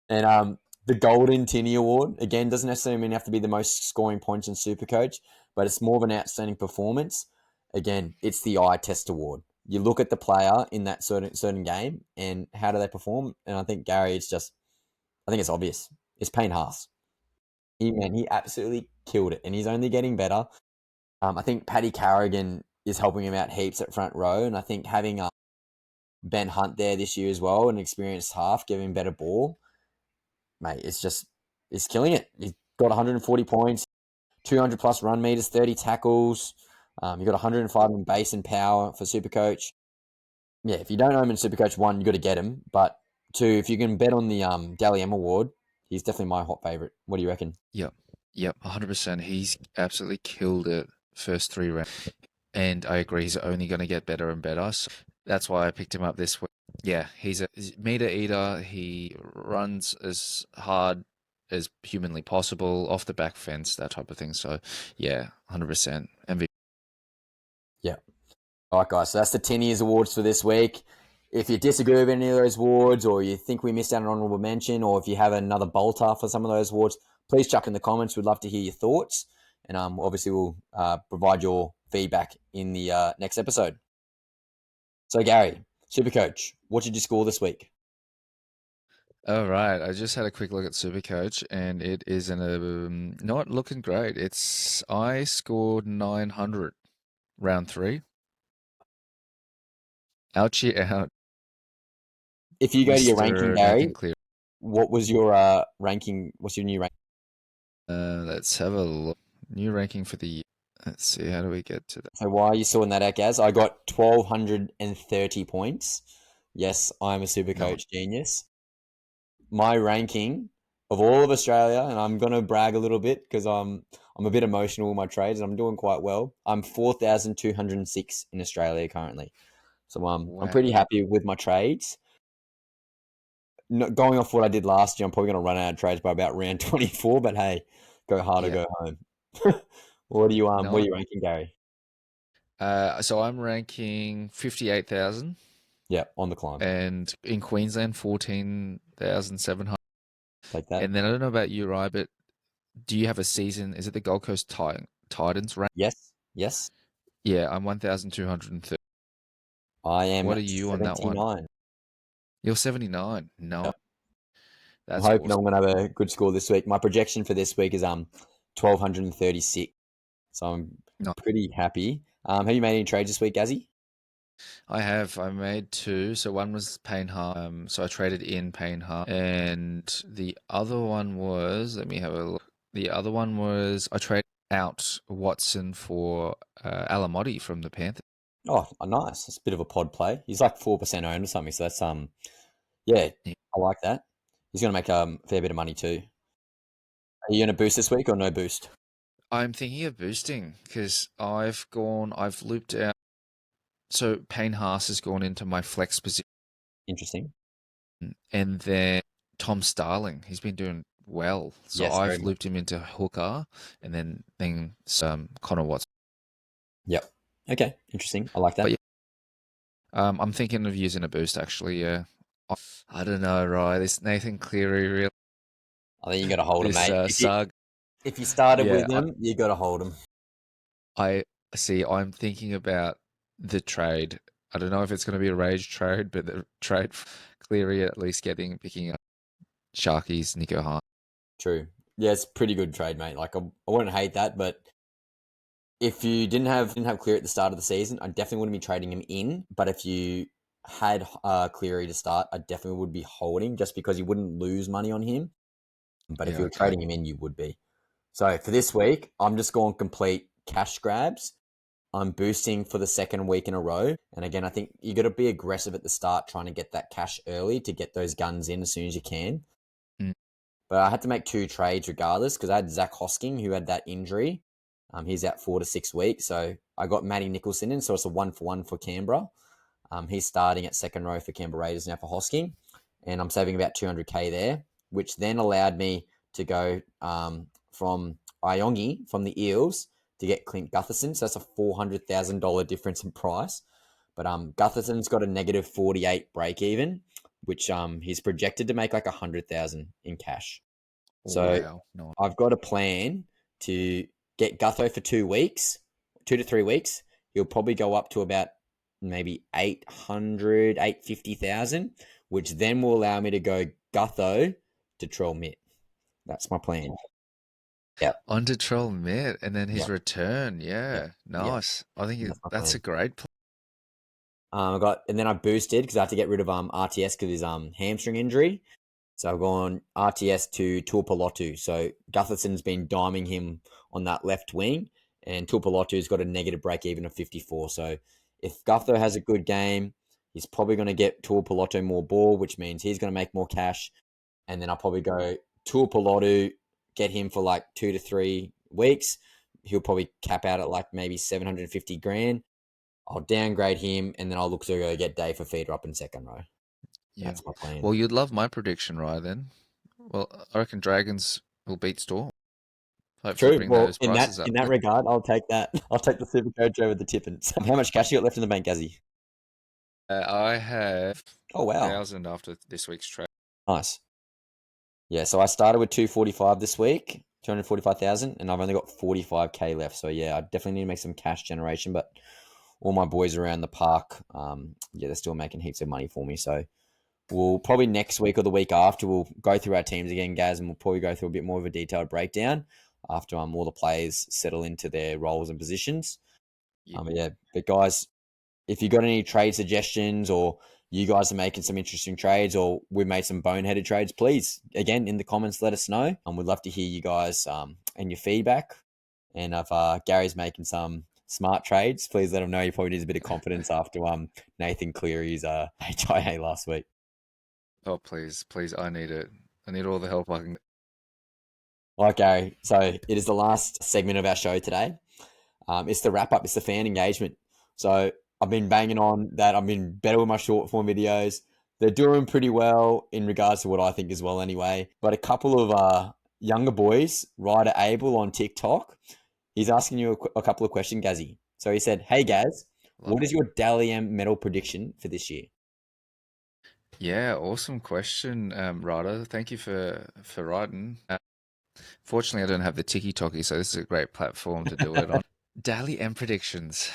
And the Golden Tinny Award, again, doesn't necessarily mean you have to be the most scoring points in Supercoach, but it's more of an outstanding performance. Again, it's the eye test award. You look at the player in that certain game and how do they perform. And I think Gary, I think it's obvious. It's Payne Haas. He absolutely killed it, and he's only getting better. I think Paddy Carrigan is helping him out heaps at front row, and I think having Ben Hunt there this year as well, an experienced half, giving better ball, mate, it's killing it. He's got 140 points, 200 plus run meters, 30 tackles. You got 105 in base and power for Supercoach. Yeah, if you don't own him in Supercoach, one, you got to get him. But two, if you can bet on the Dally M Award, he's definitely my hot favorite. What do you reckon? Yep, yep, 100%. He's absolutely killed it first 3 rounds. And I agree, he's only going to get better and better. So that's why I picked him up this week. Yeah, he's a meter eater. He runs as hard as humanly possible, off the back fence, that type of thing. So yeah, 100% MVP. Yeah. All right, guys. So that's the Tinnies Awards for this week. If you disagree with any of those awards, or you think we missed out an honorable mention, or if you have another bolter for some of those awards, please chuck in the comments. We'd love to hear your thoughts. And obviously, we'll provide your feedback in the next episode. So, Gary, SuperCoach, what did you score this week? All right, I just had a quick look at SuperCoach, and it is not looking great. I scored 900 round 3. Ouchie out, If you go to your ranking, Mister Nathan Gary, Clear. what was your ranking? What's your new ranking? Let's have a look. New ranking for the year. Let's see. How do we get to that? So, why are you sorting that out, Gaz? I got 1,230 points. Yes, I'm a No. SuperCoach genius. My ranking of all of Australia, and I'm gonna brag a little bit because I'm a bit emotional with my trades and I'm doing quite well. I'm 4,206 in Australia currently, so I'm Wow. pretty happy with my trades. Going off what I did last year, I'm probably gonna run out of trades by about round 24. But hey, go hard or Yeah. go home. What are No. you ranking, Gary? So I'm ranking 58,000, Yeah, on the climb. and in Queensland 14,700. Take that. And then I don't know about you, Rye, but do you have a season? Is it the Gold Coast Titans rank? Yes, yes. Yeah, I'm 1,230. I am What are you on that one? 79. You're 79. No, Yep. I'm that's hoping awesome. I'm going to have a good score this week. My projection for this week is 1,236. So I'm No, pretty happy. Have you made any trades this week, Gazzy? I have. I made two. So one was PAYNE. So I traded in PAYNE, and the other one was. Let me have a look. The other one was I traded out Watson for Alamotti from the Panthers. Oh, nice. It's a bit of a pod play. He's like 4% owned or something. So that's yeah, Yeah. I like that. He's going to make a fair bit of money too. Are you going to boost this week or no boost? I'm thinking of boosting because I've looped out. So Payne Haas has gone into my flex position, Interesting. and then Tom Starling, he's been doing well. So Yes, very I've much. looped him into hooker, and then some Connor Watson. Yep. Okay. Interesting. I like that. But yeah, I'm thinking of using a boost actually. Yeah, I don't know, right? This Nathan Cleary, really, I think you got to hold him, this mate. Sag. If you started Yeah, with him, you got to hold him. I see. I'm thinking about the trade. I don't know if it's going to be a rage trade, but the trade Cleary at least picking up Sharkies, Nico Hart. True. Yeah, it's a pretty good trade, mate. Like I wouldn't hate that, but if you didn't have Cleary at the start of the season, I definitely wouldn't be trading him in. But if you had Cleary to start, I definitely would be holding just because you wouldn't lose money on him. But if Yeah, you were okay. trading him in, you would be. So for this week, I'm just going complete cash grabs. I'm boosting for the second week in a row. And again, I think you got to be aggressive at the start, trying to get that cash early to get those guns in as soon as you can. Mm, But I had to make two trades regardless because I had Zach Hosking who had that injury. He's out 4 to 6 weeks. So I got Matty Nicholson in. So it's a 1-for-1 for Canberra. He's starting at second row for Canberra Raiders now for Hosking. And I'm saving about 200K there, which then allowed me to go from Iongi from the Eels to get Clint Gutherson. So that's a $400,000 difference in price. But Gutherson's got a negative 48 break even, which he's projected to make like 100,000 in cash. So wow. No. I've got a plan to get Gutho for 2 weeks, 2 to 3 weeks. He'll probably go up to about maybe 800, 850,000, which then will allow me to go Gutho to Troll Mitt. That's my plan. Yep. On to Troll Mitt and then his Yep. return. Yep. Yeah, Yep. nice. I think That's my that's a plan. great plan. And then I boosted because I had to get rid of RTS because of his hamstring injury. So I've gone RTS to Tuapolotu. So Gutherson's been diming him on that left wing, and Tuapolotu's got a negative break even of 54. So if Gutho has a good game, he's probably going to get Tuapolotu more ball, which means he's going to make more cash. And then I'll probably go Tuapolotu, get him for like 2 to 3 weeks. He'll probably cap out at like maybe 750 grand. I'll downgrade him, and then I'll look to go get Dave for feeder up in second row. Yeah. That's my plan. Well, you'd love my prediction, right? Then Well, I reckon Dragons will beat Storm. Hopefully, True. bring Well, those prices up. in that regard, I'll take that. I'll take the SuperCoach over the Tippins. How much cash you got left in the bank, Gazzy? I have Oh wow, 1,000 after this week's trade. nice. Yeah, so I started with 245 this week, 245,000, and I've only got 45k left. So yeah, I definitely need to make some cash generation. But all my boys around the park, yeah, they're still making heaps of money for me. So we'll probably next week or the week after we'll go through our teams again, Gaz, and we'll probably go through a bit more of a detailed breakdown after all the players settle into their roles and positions. Yeah. Yeah, but guys, if you got any trade suggestions or you guys are making some interesting trades or we've made some boneheaded trades, please, again, in the comments, let us know. We'd love to hear you guys and your feedback. And if Gary's making some smart trades, please let him know he probably needs a bit of confidence after Nathan Cleary's HIA last week. Oh, please, please, I need it. I need all the help I can. All right, Gary. So it is the last segment of our show today. It's the wrap up. It's the fan engagement. So I've been banging on that. I've been better with my short form videos. They're doing pretty well in regards to what I think as well, anyway. But a couple of younger boys, Ryder Abel on TikTok, he's asking you a couple of questions, Gazzy. So he said, "Hey Gaz, Love what it. is your Dally M medal prediction for this year?" Yeah, awesome question, Ryder. Thank you for writing. Fortunately, I don't have the Tiki Toki, so this is a great platform to do it on. Daily M predictions.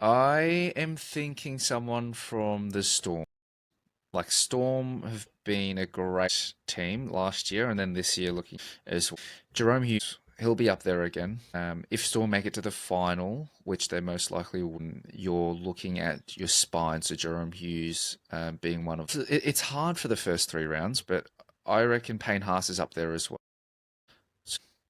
I am thinking someone from the Storm. Like Storm have been a great team last year, and then this year looking as well. Jerome Hughes. He'll be up there again. If Storm make it to the final, which they most likely wouldn't, you're looking at your spine. So Jerome Hughes being one of. It's hard for the first 3 rounds, but I reckon Payne Haas is up there as well.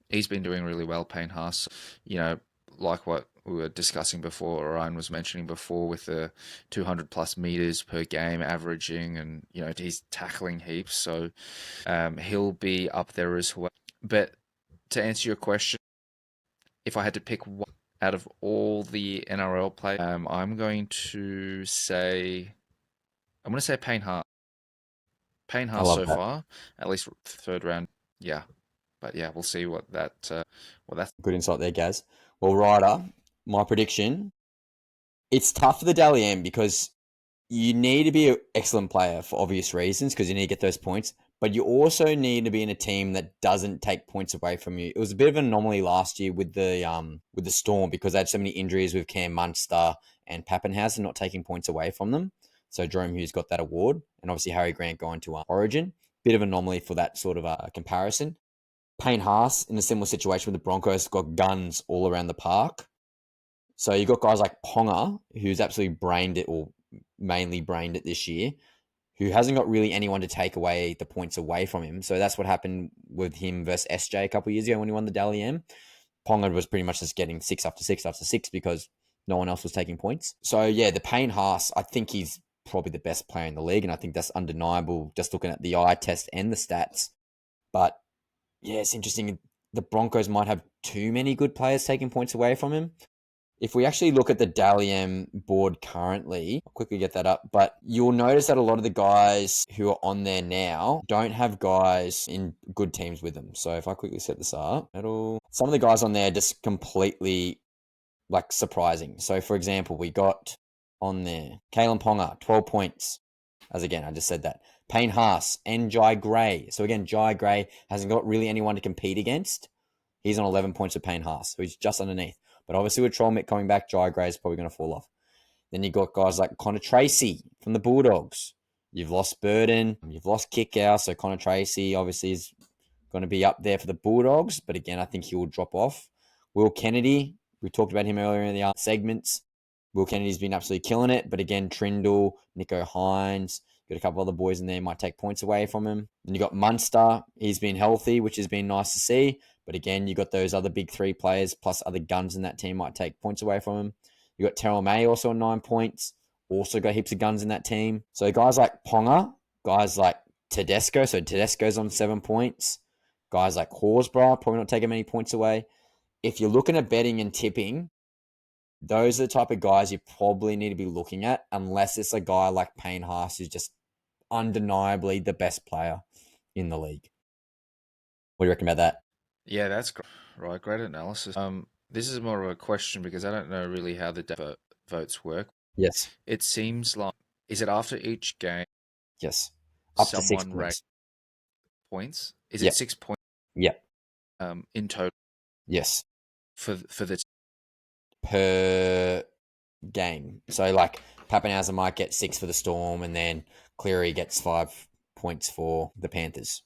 He's been doing really well, Payne Haas. You know, like what we were discussing before, or Ryan was mentioning before, with the 200 plus meters per game averaging, and you know he's tackling heaps, so he'll be up there as well. But to answer your question, if I had to pick one out of all the NRL players, I'm going to say Payne Haas. Payne I Haas love so that. far, at least third round. Yeah, but yeah, we'll see what that's. Good insight there, Gaz. Well, Ryder, my prediction, it's tough for the Dally M because you need to be an excellent player for obvious reasons because you need to get those points, but you also need to be in a team that doesn't take points away from you. It was a bit of an anomaly last year with the Storm because they had so many injuries with Cam Munster and Pappenhausen not taking points away from them. So Jerome Hughes got that award, and obviously Harry Grant going to Origin. Bit of an anomaly for that sort of comparison. Payne Haas in a similar situation with the Broncos got guns all around the park. So you've got guys like Ponga, who's absolutely brained it, or mainly brained it this year, who hasn't got really anyone to take away the points away from him. So that's what happened with him versus SJ a couple of years ago when he won the Dally M. Ponga was pretty much just getting six after six after six because no one else was taking points. So yeah, the Payne Haas, I think he's probably the best player in the league, and I think that's undeniable just looking at the eye test and the stats. But yeah, it's interesting. The Broncos might have too many good players taking points away from him. If we actually look at the Dally M board currently, I'll quickly get that up, but you'll notice that a lot of the guys who are on there now don't have guys in good teams with them. So if I quickly set this up, some of the guys on there are just completely like surprising. So for example, we got on there Kalen Ponga, 12 points. As again, I just said that. Payne Haas and Jai Gray. So again, Jai Gray hasn't got really anyone to compete against. He's on 11 points with Payne Haas, so he's just underneath. But obviously with Troll Mick coming back, Jai Gray is probably going to fall off. Then you got guys like Connor Tracy from the Bulldogs. You've lost Burden. You've lost Kickout. So Connor Tracy obviously is going to be up there for the Bulldogs. But again, I think he will drop off. Will Kennedy, we talked about him earlier in the segments. Will Kennedy's been absolutely killing it. But again, Trindle, Nico Hines, got a couple other boys in there might take points away from him. Then you got Munster. He's been healthy, which has been nice to see. But again, you got those other big three players plus other guns in that team might take points away from him. You got Terrell May also on 9 points. Also got heaps of guns in that team. So guys like Ponga, guys like Tedesco. So Tedesco's on 7 points. Guys like Horsburgh probably not taking many points away. If you're looking at betting and tipping, those are the type of guys you probably need to be looking at, unless it's a guy like Payne Haas who's just undeniably the best player in the league. What do you reckon about that? Yeah, that's right. Great analysis. This is more of a question because I don't know really how the votes work. Yes. It seems like, is it after each game Yes. Up to 6 someone rates points. points? Is it Yep. 6 points Yep. in total Yes. for the Per game. So like Pappenhausen might get 6 for the Storm, and then Cleary gets 5 points for the Panthers.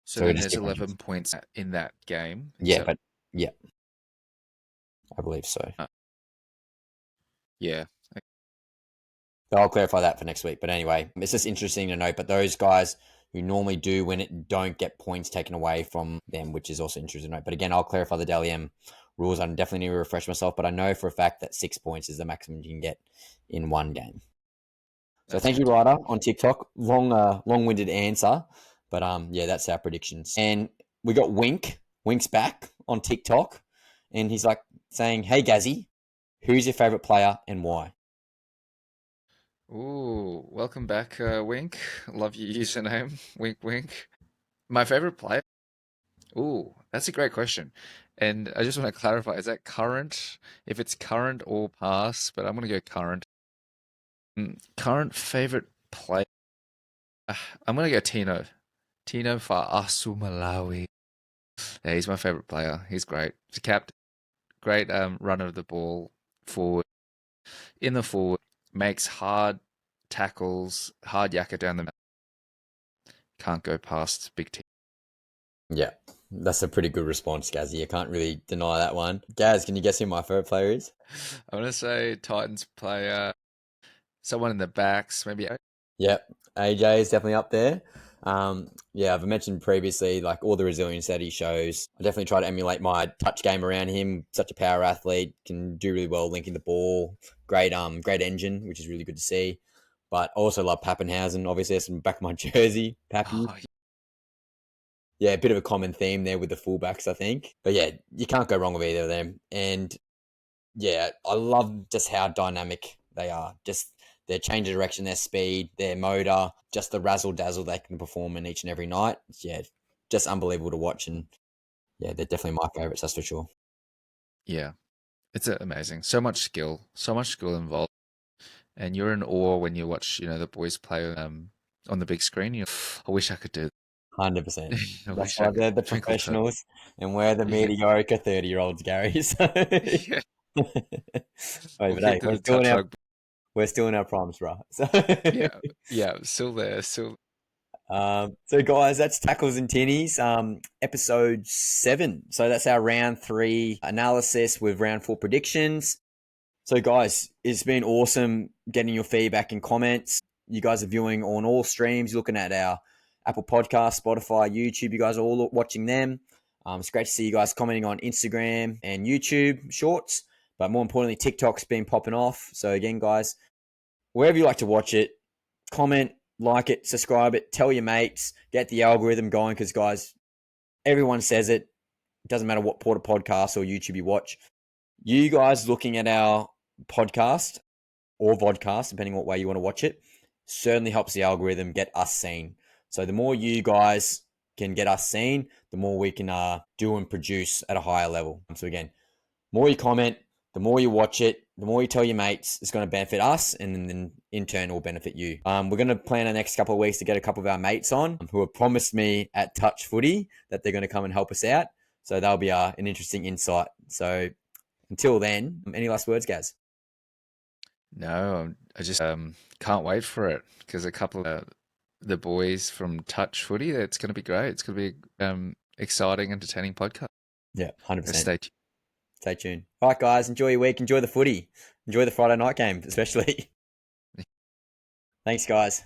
so So it then is there's different. 11 points in that game. Is Yeah, that but yeah, I believe so. uh, yeah. So I'll clarify that for next week. But anyway, it's just interesting to note. But those guys who normally do win it don't get points taken away from them, which is also interesting to note. But again, I'll clarify the Dally M rules. I definitely need to refresh myself, but I know for a fact that 6 points is the maximum you can get in one game. So That's thank you, good. Ryder, on TikTok. Long-winded answer, but yeah, that's our predictions. And we got Wink. Wink's back on TikTok, and he's like saying, "Hey, Gazzy, who's your favorite player and why?" Ooh, welcome back, Wink. Love your username, Wink Wink. My favorite player. Ooh, that's a great question. And I just want to clarify, is that current? If it's current or past, but I'm going to go current. Current favorite player. I'm going to go Tino. Tino for Asu Malawi. Yeah, he's my favorite player. He's great. He's a captain. Great runner of the ball forward. In the forward. Makes hard tackles, hard yakka down the. Can't go past big team. Yeah, that's a pretty good response, Gazzy. You can't really deny that one. Gaz, can you guess who my favorite player is? I'm going to say Titans player. Someone in the backs, maybe. Yep, AJ is definitely up there. Yeah, I've mentioned previously, like all the resilience that he shows. I definitely try to emulate my touch game around him. Such a power athlete, can do really well linking the ball. Great engine, which is really good to see. But I also love Pappenhausen. Obviously, that's in the back of my jersey, Pappy. Oh, Yeah, a bit of a common theme there with the fullbacks, I think. But yeah, you can't go wrong with either of them. And yeah, I love just how dynamic they are. Just their change of direction, their speed, their motor, just the razzle dazzle they can perform in each and every night. Yeah, just unbelievable to watch. And yeah, they're definitely my favourites, that's for sure. yeah. It's amazing. So much skill involved. And you're in awe when you watch, the boys play on the big screen. I wish I could do 100%. that. I That's wish I why could they're the twinkle toe. professionals and we're the Yeah. mediocre 30-year-olds, Gary. So, Yeah. Wait, We'll but keep hey, to the touch rugby. we're still in our primes, bro. So, Yeah. Yeah. Still there. Still. so guys, that's tackles and tinnies, episode 7. So that's our round 3 analysis with round 4 predictions. So guys, it's been awesome getting your feedback and comments. You guys are viewing on all streams, looking at our Apple Podcast, Spotify, YouTube. You guys are all watching them. It's great to see you guys commenting on Instagram and YouTube shorts, but more importantly, TikTok's been popping off. So again, guys, wherever you like to watch it, comment, like it, subscribe it, tell your mates, get the algorithm going. Because guys, everyone says it. It doesn't matter what Porter podcast or YouTube you watch. You guys looking at our podcast or vodcast, depending on what way you want to watch it, certainly helps the algorithm get us seen. So the more you guys can get us seen, the more we can do and produce at a higher level. So again, more you comment, the more you watch it, the more you tell your mates, it's going to benefit us, and then in turn, it will benefit you. We're going to plan the next couple of weeks to get a couple of our mates on who have promised me at Touch Footy that they're going to come and help us out. So that'll be an interesting insight. So until then, any last words, Gaz? No, I just can't wait for it because a couple of the boys from Touch Footy, it's going to be great. It's going to be exciting, entertaining podcast. Yeah, Let's 100%. stay tuned. Stay tuned. All right, guys, enjoy your week. Enjoy the footy. Enjoy the Friday night game, especially. Thanks, guys.